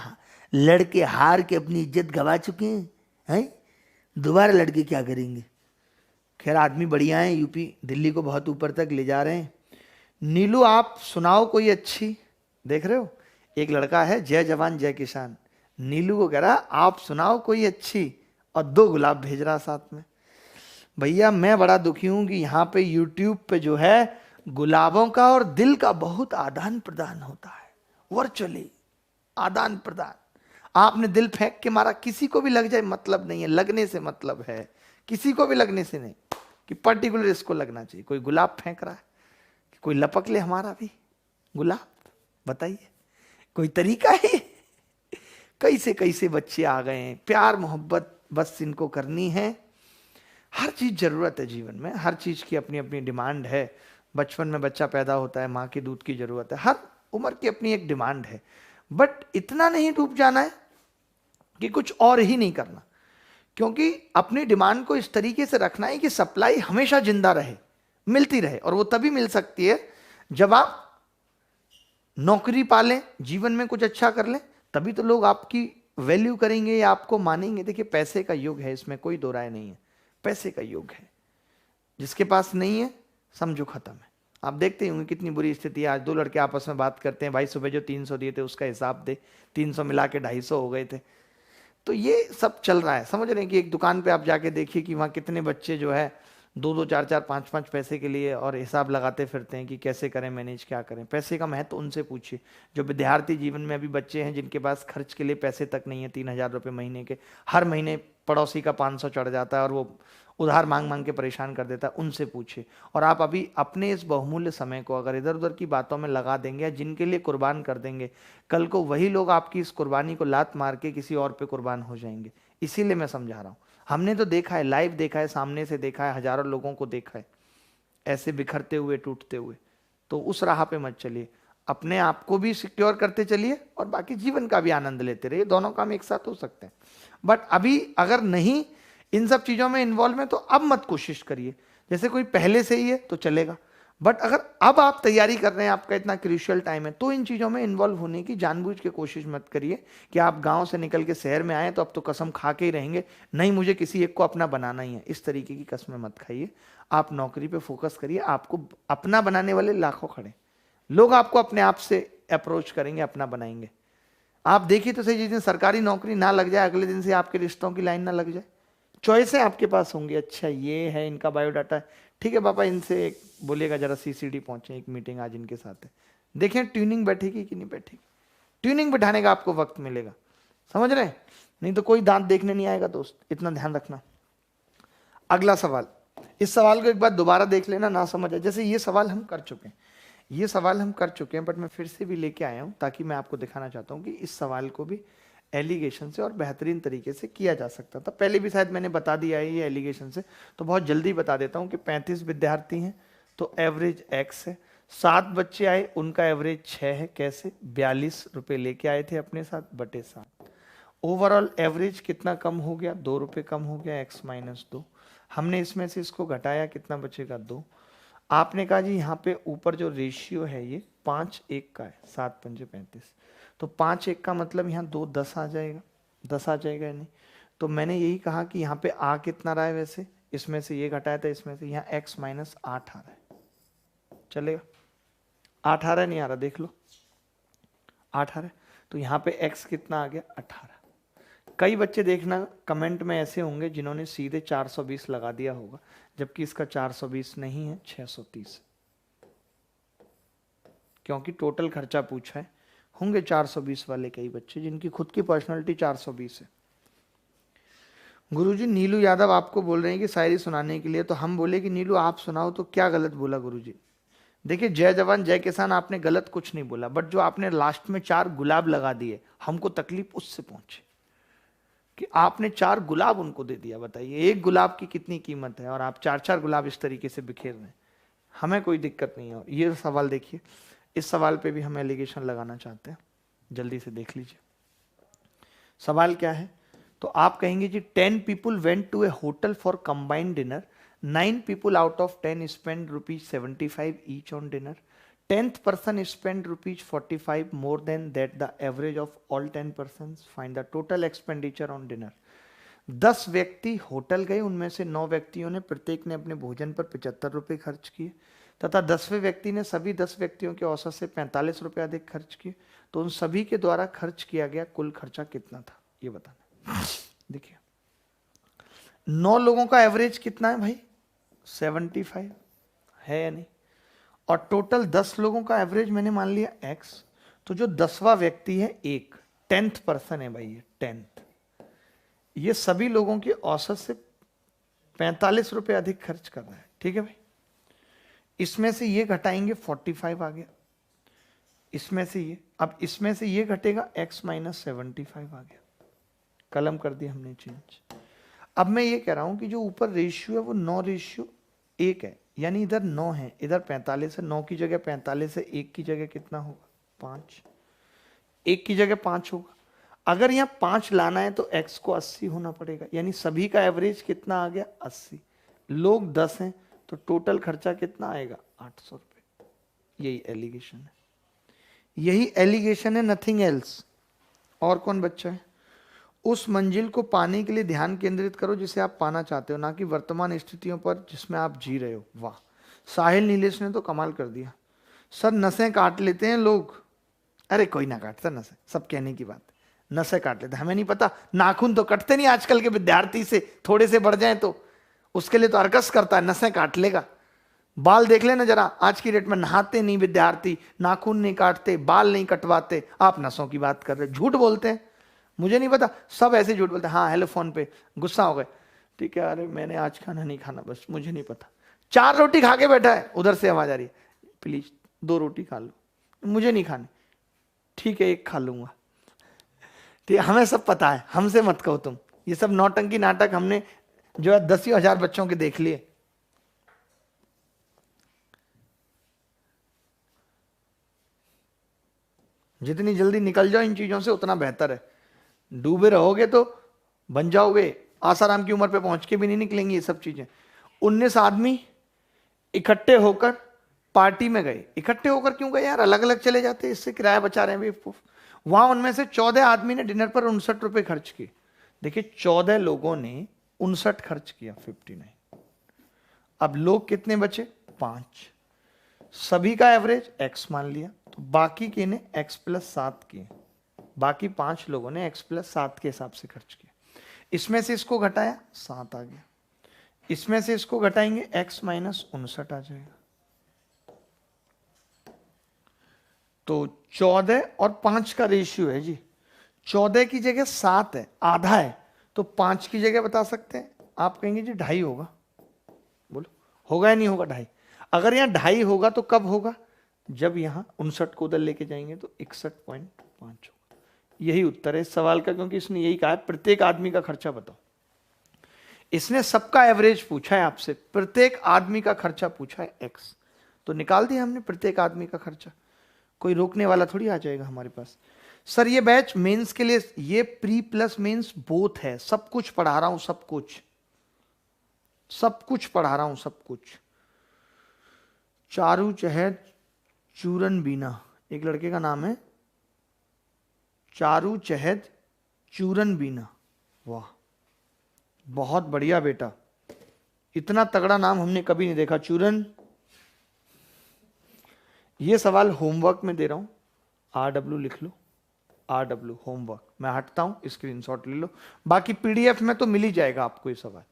लड़के हार के अपनी इज्जत गवा चुके हैं। दोबारा लड़के क्या करेंगे? खैर आदमी बढ़िया है, यूपी दिल्ली को बहुत ऊपर तक ले जा रहे हैं। नीलू आप सुनाओ कोई अच्छी। देख रहे हो एक लड़का है, जय जवान जय किसान, नीलू को कह रहा आप सुनाओ कोई अच्छी, और 2 गुलाब भेज रहा साथ में। भैया मैं बड़ा दुखी हूं कि यहाँ पे यूट्यूब पे जो है गुलाबों का और दिल का बहुत आदान प्रदान होता है, वर्चुअली आदान प्रदान। आपने दिल फेंक के मारा, किसी को भी लग जाए मतलब नहीं है, लगने से मतलब है, किसी को भी लगने से नहीं कि पर्टिकुलर इसको लगना चाहिए। कोई गुलाब फेंक रहा है, कोई लपक ले हमारा भी गुलाब, बताइए कोई तरीका है? कैसे कैसे बच्चे आ गए हैं, प्यार मोहब्बत बस इनको करनी है। हर चीज जरूरत है जीवन में, हर चीज की अपनी अपनी डिमांड है। बचपन में बच्चा पैदा होता है, माँ के दूध की जरूरत है, हर उम्र की अपनी एक डिमांड है। बट इतना नहीं डूब जाना है कि कुछ और ही नहीं करना, क्योंकि अपनी डिमांड को इस तरीके से रखना है कि सप्लाई हमेशा जिंदा रहे, मिलती रहे। और वो तभी मिल सकती है जब आप नौकरी पालें, जीवन में कुछ अच्छा कर लें, तभी तो लोग आपकी वैल्यू करेंगे या आपको मानेंगे। देखिए पैसे का युग है, इसमें कोई दो राय नहीं है, पैसे का युग है। जिसके पास नहीं है समझो खत्म है। आप देखते होंगे कितनी बुरी स्थिति है। आज 2 लड़के आपस में बात करते हैं, भाई सुबह जो 300 दिए थे उसका हिसाब दे, 300 मिला के 250 हो गए थे। तो ये सब चल रहा है, समझ रहे हैं कि एक दुकान पे आप जाके देखिए कि वहाँ कितने बच्चे जो है 2-2, 4-4, 5-5 पैसे के लिए और हिसाब लगाते फिरते हैं कि कैसे करें मैनेज, क्या करें। पैसे का महत्व उनसे पूछिए जो विद्यार्थी जीवन में अभी बच्चे हैं, जिनके पास खर्च के लिए पैसे तक नहीं है। 3,000 रुपये महीने के, हर महीने पड़ोसी का 500 चढ़ जाता है और वो उधार मांग मांग के परेशान कर देता है, उनसे पूछिए। और आप अभी अपने इस बहुमूल्य समय को अगर इधर उधर की बातों में लगा देंगे या जिनके लिए कुर्बान कर देंगे, कल को वही लोग आपकी इस कुर्बानी को लात मार के किसी और पे कुर्बान हो जाएंगे। इसीलिए मैं समझा रहा हूँ, हमने तो देखा है, लाइव देखा है, सामने से देखा है, हजारों लोगों को देखा है ऐसे बिखरते हुए, टूटते हुए। तो उस राह पे मत चलिए, अपने आप को भी सिक्योर करते चलिए और बाकी जीवन का भी आनंद लेते रहिए। दोनों काम एक साथ हो सकते हैं। बट अभी अगर नहीं इन सब चीजों में इन्वॉल्व है तो अब मत कोशिश करिए। जैसे कोई पहले से ही है तो चलेगा, बट अगर अब आप तैयारी कर रहे हैं, आपका इतना क्रूशियल टाइम है, तो इन चीजों में इन्वॉल्व होने की जानबूझ के कोशिश मत करिए कि आप गांव से निकल के शहर में आए तो अब तो कसम खा के ही रहेंगे, नहीं मुझे किसी एक को अपना बनाना ही है। इस तरीके की कसमें मत खाइए। आप नौकरी पे फोकस करिए। आपको अपना बनाने वाले लाखों खड़े, लोग आपको अपने आप से अप्रोच करेंगे, अपना बनाएंगे। आप देखिए तो सही, जिस दिन सरकारी नौकरी ना लग जाए अगले दिन से आपके रिश्तों की लाइन ना लग जाए। चॉइसें आपके पास होंगी, अच्छा ये है, इनका बायोडाटा है, ठीक है पापा इनसे एक बोलिएगा जरा सीसीडी पहुंचे, एक मीटिंग आज इनके साथ है, देखें ट्यूनिंग बैठेगी कि नहीं बैठेगी। ट्यूनिंग बिठाने का आपको वक्त मिलेगा, समझ रहे हैं? नहीं तो कोई दांत देखने नहीं आएगा दोस्त, इतना ध्यान रखना। अगला सवाल, इस सवाल को एक बार दोबारा देख लेना, ना समझ आए। जैसे ये सवाल हम कर चुके हैं, ये सवाल हम कर चुके हैं, बट मैं फिर से भी लेके आया हूं ताकि मैं आपको दिखाना चाहता हूं कि इस सवाल को भी एलिगेशन से और बेहतरीन तरीके से किया जा सकता था। पहले भी शायद मैंने बता दिया है ये एलिगेशन से, तो बहुत जल्दी बता देता हूं कि 35 विद्यार्थी हैं तो एवरेज x है। 7 बच्चे आए, उनका एवरेज 6 है। कैसे? 42 रुपये लेके आए थे अपने साथ, बटे 7। ओवरऑल एवरेज कितना कम हो गया? 2 रुपये कम हो गया, x-2। हमने इसमें से इसको घटाया, कितना बचेगा? 2। आपने कहा जी यहाँ पे ऊपर जो रेशियो है ये 5:1 का है, 7×5 = 35। तो 5:1 का मतलब यहाँ 2 10 आ जाएगा, 10 आ जाएगा नहीं। तो मैंने यही कहा कि यहाँ पे आ कितना रहा है, वैसे इसमें से ये घटाया था, इसमें से यहाँ x-8 आ रहा है, चलेगा? 8 आ रहा है, नहीं आ रहा? देख लो, 8 आ रहा है। तो यहाँ पे x कितना आ गया? 18। कई बच्चे देखना कमेंट में ऐसे होंगे जिन्होंने सीधे 420 लगा दिया होगा, जबकि इसका 420 नहीं है, 630, क्योंकि टोटल खर्चा पूछा है। होंगे 420 वाले कई बच्चे जिनकी खुद की पर्सनालिटी 420 है। गुरुजी नीलू यादव आपको बोल रहे हैं कि शायरी सुनाने के लिए, तो हम बोले कि नीलू आप सुनाओ, तो क्या गलत बोला गुरुजी? देखिए, जय जवान जय किसान आपने गलत कुछ नहीं बोला, बट जो आपने लास्ट में 4 गुलाब लगा दिए, हमको तकलीफ उससे पहुंची कि आपने 4 गुलाब उनको दे दिया। बताइए एक गुलाब की कितनी कीमत है, और आप 4-4 गुलाब इस तरीके से बिखेर रहे हैं। हमें कोई दिक्कत नहीं है। और ये सवाल देखिए, इस सवाल पे भी हम एलिगेशन लगाना चाहते हैं, जल्दी से देख लीजिए सवाल क्या है। तो आप कहेंगे जी 10 people went to a hotel for combined dinner, 9 people out of 10 spent ₹75 each on dinner, 10th person spent ₹45 more than that the average of all 10 persons, find the total expenditure on dinner। 10 व्यक्ति hotel गए, उनमें से 9 व्यक्तियों ने प्रत्येक ने अपने भोजन पर 75 रुपये खर्च किए, तथा 10वें व्यक्ति ने सभी 10 व्यक्तियों के औसत से 45 रुपये अधिक खर्च किए। तो उन सभी के द्वारा खर्च किया गया कुल खर्चा कितना था ये बताना। देखिए 9 लोगों का एवरेज कितना है भाई 75 है या नहीं, और टोटल 10 लोगों का एवरेज मैंने मान लिया x, तो जो 10वां व्यक्ति है एक 10th पर्सन है भाई, ये 10th, ये सभी लोगों की औसत से 45 रुपए अधिक खर्च कर रहा है। ठीक है भाई, इसमें से ये घटाएंगे 45 आ गया, इसमें से ये, अब इसमें से ये घटेगा x माइनस 75 आ गया, कलम कर दिया हमने चेंज। अब मैं ये कह रहा हूं कि जो ऊपर रेशियो है वो 9:1 है, यानी इधर 9 है इधर 45 है, 9 की जगह 45 है, 1 की जगह कितना होगा 5, 1 की जगह 5 होगा। अगर यहाँ 5 लाना है तो x को 80 होना पड़ेगा, यानी सभी का एवरेज कितना आ गया 80, लोग 10 हैं तो टोटल खर्चा कितना आएगा 800 रुपये। यही एलिगेशन है, यही एलिगेशन है, नथिंग एल्स। और कौन बच्चा है, उस मंजिल को पाने के लिए ध्यान केंद्रित करो जिसे आप पाना चाहते हो, ना कि वर्तमान स्थितियों पर जिसमें आप जी रहे हो। वाह, साहिल नीलेश ने तो कमाल कर दिया। सर नसें काट लेते हैं लोग, अरे कोई ना काटता नसें, सब कहने की बात, नसें काट लेते, हमें नहीं पता, नाखून तो कटते नहीं आजकल के विद्यार्थी से, थोड़े से बढ़ जाए तो उसके लिए तो अर्कस करता है, नसें काट लेगा। बाल देख लेना जरा, आज की डेट में नहाते नहीं विद्यार्थी, नाखून नहीं काटते, बाल नहीं कटवाते, आप नसों की बात कर रहे, झूठ बोलते हैं। मुझे नहीं पता, सब ऐसे झूठ बोलते हैं। हाँ हेलो फोन पे गुस्सा हो गए, ठीक है, अरे मैंने आज खाना नहीं खाना, बस मुझे नहीं पता, 4 रोटी खा के बैठा है, उधर से आवाज आ रही है प्लीज 2 रोटी खा लो, मुझे नहीं खानी, ठीक है 1 खा लूंगा। ठीक है, हमें सब पता है, हमसे मत कहो तुम, ये सब नौटंकी नाटक हमने जो है 10,000 बच्चों के देख लिए। जितनी जल्दी निकल जाओ इन चीजों से उतना बेहतर है, डूबे रहोगे तो बन जाओगे, आसाराम की उम्र पे पहुंच के भी नहीं निकलेंगी ये सब चीजें। 19 आदमी इकट्ठे होकर पार्टी में गए, इकट्ठे होकर क्यों गए यार, अलग अलग चले जाते, इससे किराया बचा रहे हैं बेवकूफ। वहां उनमें से 14 आदमी ने डिनर पर 59 रुपए खर्च किए। देखिए 14 लोगों ने 59 खर्च किया, 59। अब लोग कितने बचे 5, सभी का एवरेज x मान लिया, तो बाकी के ने x प्लस 7 किए, बाकी 5 लोगों ने x प्लस 7 के हिसाब से खर्च किया। इसमें से इसको घटाया 7 आ गया, इसमें से इसको घटाएंगे x माइनस 59 आ जाएगा। तो 14 और 5 का रेशियो है जी, 14 की जगह 7 है, आधा है, तो 5 की जगह बता सकते हैं, आप कहेंगे जी 2.5 होगा, बोलो होगा या नहीं होगा 2.5। अगर यहाँ 2.5 होगा तो कब होगा, जब यहां 59 को उधर लेके जाएंगे तो 61.5 होगा। यही उत्तर है इस सवाल का, क्योंकि इसने यही कहा है प्रत्येक आदमी का खर्चा बताओ। इसने सबका एवरेज पूछा है आपसे, प्रत्येक आदमी का खर्चा पूछा है x, तो निकाल दिया हमने प्रत्येक आदमी का खर्चा, कोई रोकने वाला थोड़ी आ जाएगा हमारे पास। सर ये बैच मेंस के लिए, ये प्री प्लस मेंस बोथ है, सब कुछ पढ़ा रहा हूं, सब कुछ पढ़ा रहा हूं, सब कुछ। चारू चहद चूरन बीना, एक लड़के का नाम है चारू चहद चूरन बीना, वाह बहुत बढ़िया बेटा, इतना तगड़ा नाम हमने कभी नहीं देखा, चूरन। ये सवाल होमवर्क में दे रहा हूं, RW लिख लो, RW होमवर्क, मैं हटता हूं, स्क्रीनशॉट ले लो, बाकी PDF में तो मिल ही जाएगा आपको, ये सवाल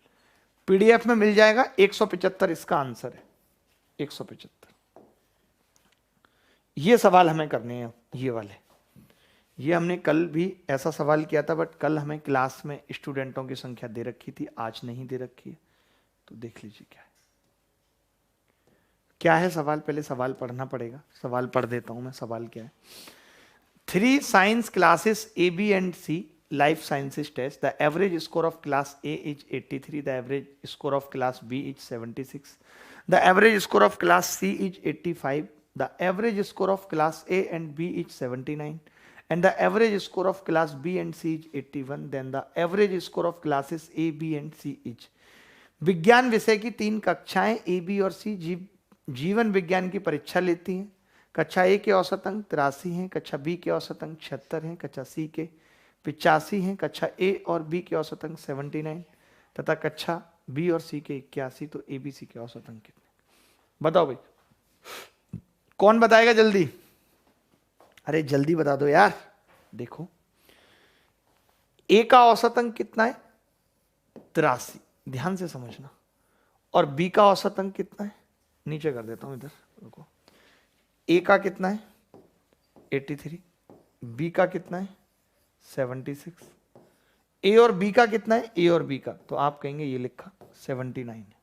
PDF में मिल जाएगा। 175 इसका आंसर है, 175। ये सवाल हमें करने हैं, ये वाले, ये हमने कल भी ऐसा सवाल किया था, बट कल हमें क्लास में स्टूडेंटों की संख्या दे रखी थी, आज नहीं दे रखी है, तो देख लीजिए क्या है, क्या है सवाल। पहले सवाल पढ़ना पड़ेगा, सवाल पढ़ देता हूं मैं, सवाल क्या है। 3 science classes A, B and C life sciences test, the average score of class A is 83, the average score of class B is 76, the average score of class C is 85, the average score of class A and B is 79, and the average score of class B and C is 81, then the average score of classes A, B and C is। विज्ञान विषय की 3 कक्षाएं A, B और C जीवन विज्ञान की परीक्षा लेती हैं। कक्षा A के औसत अंक 83 हैं, कक्षा B के औसत अंक 76 हैं, कक्षा C के 85 हैं, कक्षा A और B के औसत अंक 79 तथा कक्षा B और C के 81। तो ABC के औसत अंक कितने, बताओ भाई, कौन बताएगा जल्दी। अरे जल्दी बता दो यार। देखो ए का औसत अंक कितना है? 83, ध्यान से समझना। और बी का औसत अंक कितना है? नीचे कर देता हूं इधर, रुको। ए का कितना है? 83। बी का कितना है? 76। ए और बी का कितना है? ए और बी का तो आप कहेंगे ये लिखा 79 है।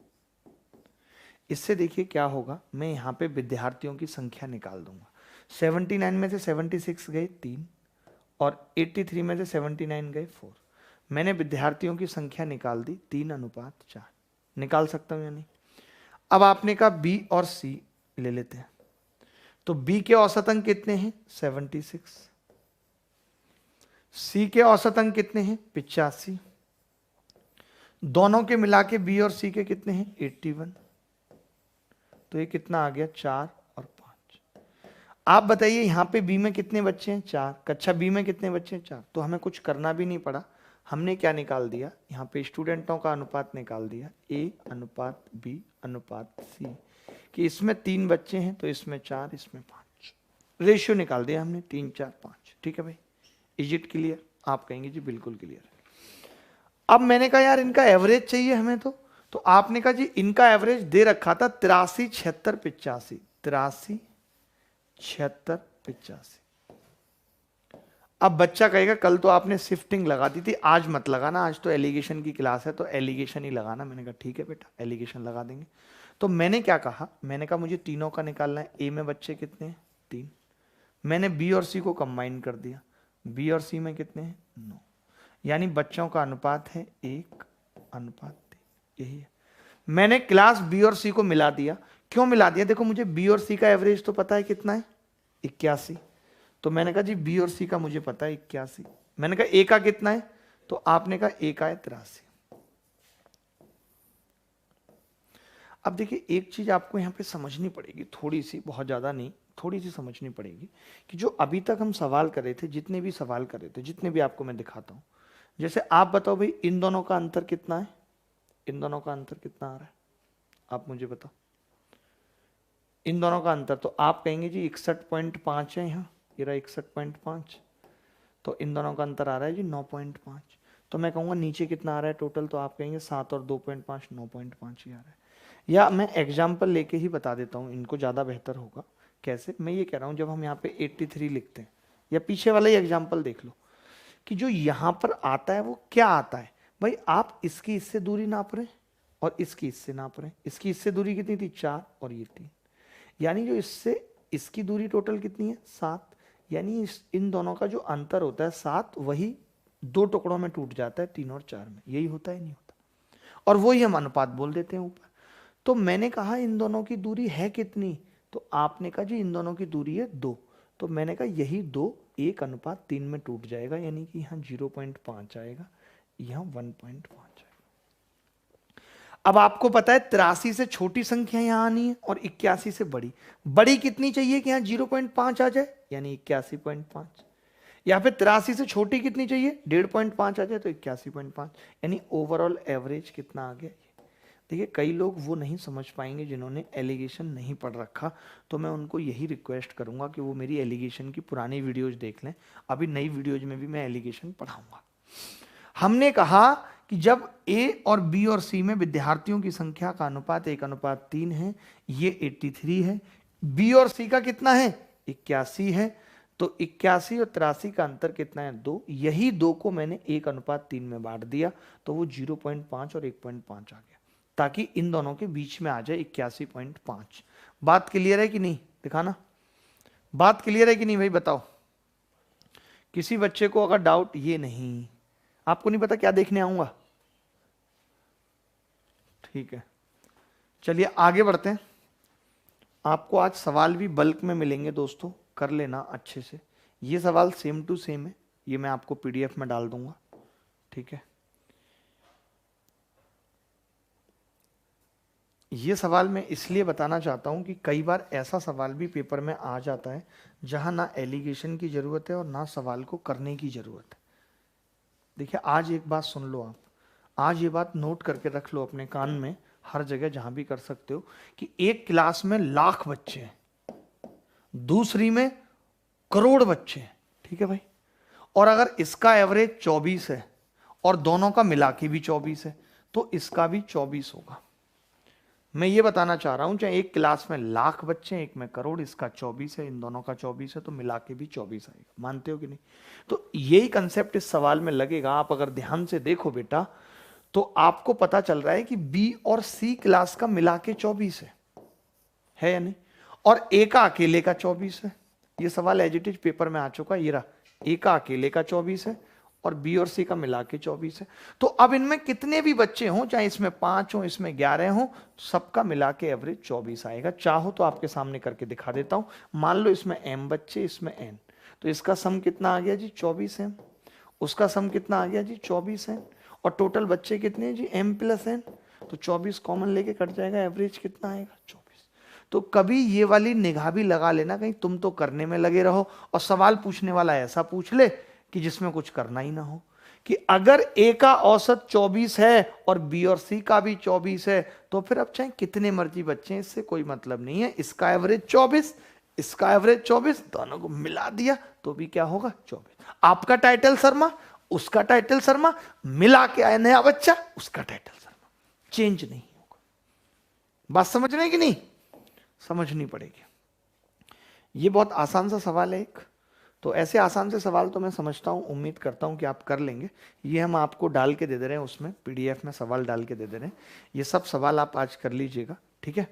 इससे देखिए क्या होगा, मैं यहां पे विद्यार्थियों की संख्या निकाल दूंगा। 79 में से 76 गए 3 और 83 में से 79 गए 4। मैंने विद्यार्थियों की संख्या निकाल दी 3:4। निकाल सकता हूं या नहीं? अब आपने कहा बी और सी ले लेते हैं, तो बी के औसत अंक कितने हैं? 76। सी के औसत अंक कितने हैं? 85। दोनों के मिला के बी और सी के कितने हैं? 81। तो ये कितना आ गया? 4 और 5। आप बताइए यहां पे बी में कितने बच्चे हैं? 4। कक्षा बी में कितने बच्चे हैं? 4। तो हमें कुछ करना भी नहीं पड़ा, हमने क्या निकाल दिया यहाँ पे? स्टूडेंटों का अनुपात निकाल दिया, ए अनुपात बी अनुपात सी, कि इसमें 3 बच्चे हैं तो इसमें 4, इसमें 5। रेशियो निकाल दिया हमने 3 4 5। ठीक है भाई, इज इट क्लियर? आप कहेंगे जी बिल्कुल क्लियर है। अब मैंने कहा यार इनका एवरेज चाहिए हमें, तो आपने कहा जी इनका एवरेज दे रखा था 83 76 85। 83 76 85। अब बच्चा कहेगा कल तो आपने शिफ्टिंग लगा दी थी, आज मत लगाना, आज तो एलिगेशन की क्लास है तो एलिगेशन ही लगाना। मैंने कहा ठीक है बेटा एलिगेशन लगा देंगे। तो मैंने क्या कहा? मैंने कहा मुझे तीनों का निकालना है। ए में बच्चे कितने हैं? 3। मैंने बी और सी को कंबाइन कर दिया, बी और सी में कितने हैं? 9। यानी बच्चों का अनुपात है 1:3। यही है। मैंने क्लास बी और सी को मिला दिया। क्यों मिला दिया? देखो मुझे बी और सी का एवरेज तो पता है कितना है? 81। तो मैंने कहा जी बी और सी का मुझे पता है 81। मैंने कहा ए का कितना है? तो आपने कहा ए का है 83। अब देखिए एक चीज आपको यहां पे समझनी पड़ेगी, थोड़ी सी, बहुत ज्यादा नहीं, थोड़ी सी समझनी पड़ेगी कि जो अभी तक हम सवाल कर रहे थे, जितने भी सवाल कर रहे थे, जितने भी आपको मैं दिखाता हूं, जैसे आप बताओ भाई इन दोनों का अंतर कितना है? इन दोनों का अंतर कितना आ रहा है? आप मुझे बताओ इन दोनों का अंतर। तो आप कहेंगे जी 61.5 है, यहाँ ये रहा 61.5। तो इन दोनों का अंतर आ रहा है जी 9.5। तो मैं कहूँगा नीचे कितना आ रहा है टोटल? तो आप कहेंगे 7 और 2.5 9.5 ही आ रहा है। या मैं एग्जाम्पल लेके ही बता देता हूँ, इनको ज़्यादा बेहतर होगा। कैसे? मैं ये कह रहा हूँ जब हम यहाँ पे 83 लिखते हैं, या पीछे वाला ही एग्जाम्पल देख लो कि जो यहाँ पर आता है वो क्या आता है। भाई आप इसकी इससे दूरी नाप रहे हैं और इसकी इससे नाप रहे हैं। इसकी इससे दूरी कितनी थी? 4 और ये 3। यानी जो इससे इसकी दूरी टोटल कितनी है? 7। यानी इन दोनों का जो अंतर होता है 7, वही 2 टुकड़ों में टूट जाता है, 3 और 4 में। यही होता है नहीं होता? और वही हम अनुपात बोल देते हैं ऊपर। तो मैंने कहा इन दोनों की दूरी है कितनी? तो आपने कहा जी इन दोनों की दूरी है 2। तो मैंने कहा यही 2 1:3 में टूट जाएगा, यानी कि यहाँ 0.5 आएगा, यहाँ 1.5 आएगा। अब आपको पता है 83 से छोटी संख्या यहां आनी है और 81 से बड़ी। बड़ी कितनी चाहिए कि यहां 0.5 आ जाए? यानी 81.5। या फिर 83 से छोटी कितनी चाहिए? 1.5 आ जाए तो 81.5। यानी ओवरऑल एवरेज कितना आ गया? देखिए कई लोग वो नहीं समझ पाएंगे जिन्होंने एलिगेशन नहीं पढ़ रखा, तो मैं उनको यही रिक्वेस्ट करूंगा कि वो मेरी एलिगेशन की पुरानी वीडियोज देख लें। अभी नई वीडियोज में भी मैं एलिगेशन पढ़ाऊंगा। हमने कहा कि जब ए और बी और सी में विद्यार्थियों की संख्या का अनुपात 1:3 है, ये 83 है। बी और सी का कितना है? 81 है। तो 81 और 83 का अंतर कितना है? 2। यही 2 को मैंने 1:3 में बांट दिया, तो वो 0.5 और 1.5 आ गया, ताकि इन दोनों के बीच में आ जाए 81.5। बात क्लियर है कि नहीं? दिखाना, बात क्लियर है कि नहीं भाई बताओ। किसी बच्चे को अगर डाउट, ये नहीं आपको नहीं पता क्या देखने आऊंगा? ठीक है, चलिए आगे बढ़ते हैं। आपको आज सवाल भी बल्क में मिलेंगे दोस्तों, कर लेना अच्छे से। ये सवाल सेम टू सेम है, ये मैं आपको पीडीएफ में डाल दूंगा। ठीक है, ये सवाल मैं इसलिए बताना चाहता हूं कि कई बार ऐसा सवाल भी पेपर में आ जाता है जहां ना एलिगेशन की जरूरत है और ना सवाल को करने की जरूरत है। देखिए आज एक बात सुन लो, आप आज ये बात नोट करके रख लो अपने कान में, हर जगह जहां भी कर सकते हो, कि एक क्लास में 1,00,000 बच्चे हैं, दूसरी में करोड़ बच्चे हैं, ठीक है भाई, और अगर इसका एवरेज 24 है और दोनों का मिला के भी 24 है तो इसका भी 24 होगा। मैं ये बताना चाह रहा हूं, चाहे एक क्लास में लाख बच्चे हैं, एक में करोड़, इसका 24 है, इन दोनों का 24 है, तो मिला के भी 24 आएगा। मानते हो कि नहीं? तो यही कंसेप्ट इस सवाल में लगेगा। आप अगर ध्यान से देखो बेटा तो आपको पता चल रहा है कि बी और सी क्लास का मिला के 24 है या नहीं, और ए का अकेले का 24 है। ये सवाल एज इट इज पेपर में आ चुका है, ये रहा, ए का अकेले का 24 है और बी और सी का मिला के 24 है। तो अब इनमें कितने भी बच्चे हों, चाहे इसमें 5 हो, इसमें 11 हो, सबका मिला के एवरेज 24 आएगा। चाहो तो आपके सामने करके दिखा देता हूं। मान लो इसमें m बच्चे, इसमें n, तो इसका सम कितना आ गया जी? 24 m। उसका सम कितना आ गया जी? 24 n। और टोटल बच्चे कितने हैं जी? m plus n। तो 24 कॉमन लेके कट जाएगा, एवरेज कितना आएगा? 24। तो कभी ये वाली निगाह भी लगा लेना, कहीं तुम तो करने में लगे रहो और सवाल पूछने वाला ऐसा पूछ ले कि जिसमें कुछ करना ही ना हो, कि अगर ए का औसत 24 है और बी और सी का भी 24 है तो फिर अब चाहे कितने मर्जी बच्चे हैं, इससे कोई मतलब नहीं है। इसका एवरेज 24, इसका एवरेज 24, दोनों को मिला दिया तो भी क्या होगा? 24। आपका टाइटल शर्मा, उसका टाइटल शर्मा, मिला के आया नया बच्चा, उसका टाइटल शर्मा, चेंज नहीं होगा। बात समझ रहे हैं कि नहीं? समझनी पड़ेगी। ये बहुत आसान सा सवाल है एक। तो ऐसे आसान से सवाल तो मैं समझता हूँ, उम्मीद करता हूँ कि आप कर लेंगे। ये हम आपको डाल के दे दे रहे हैं, उसमें पीडीएफ में सवाल डाल के दे दे रहे हैं। ये सब सवाल आप आज कर लीजिएगा, ठीक है।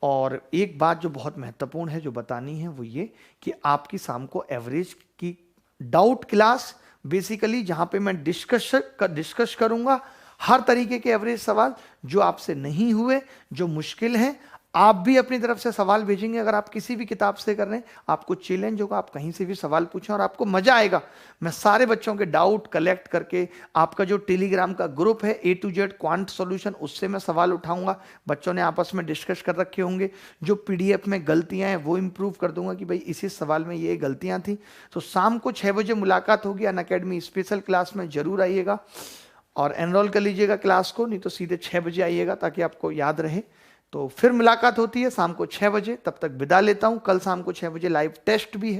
और एक बात जो बहुत महत्वपूर्ण है जो बतानी है वो ये कि आपकी शाम को एवरेज की डाउट क्लास, बेसिकली जहाँ पे मैं डिस्कस करूँगा हर तरीके के एवरेज सवाल जो आपसे नहीं हुए, जो मुश्किल हैं। आप भी अपनी तरफ से सवाल भेजेंगे। अगर आप किसी भी किताब से कर रहे हैं, आपको चैलेंज होगा, आप कहीं से भी सवाल पूछें और आपको मजा आएगा। मैं सारे बच्चों के डाउट कलेक्ट करके, आपका जो टेलीग्राम का ग्रुप है A to Z quant solution, उससे मैं सवाल उठाऊंगा। बच्चों ने आपस में डिस्कस कर रखे होंगे। जो पीडीएफ में गलतियां हैं वो इंप्रूव कर दूंगा कि भाई इसी सवाल में ये गलतियां थी। तो शाम को 6 बजे मुलाकात होगी अनअकैडमी स्पेशल क्लास में। जरूर आइएगा और एनरोल कर लीजिएगा क्लास को, नहीं तो सीधे 6 बजे आइएगा ताकि आपको याद रहे। तो फिर मुलाकात होती है शाम को 6 बजे। तब तक विदा लेता हूं। कल शाम को 6 बजे लाइव टेस्ट भी है।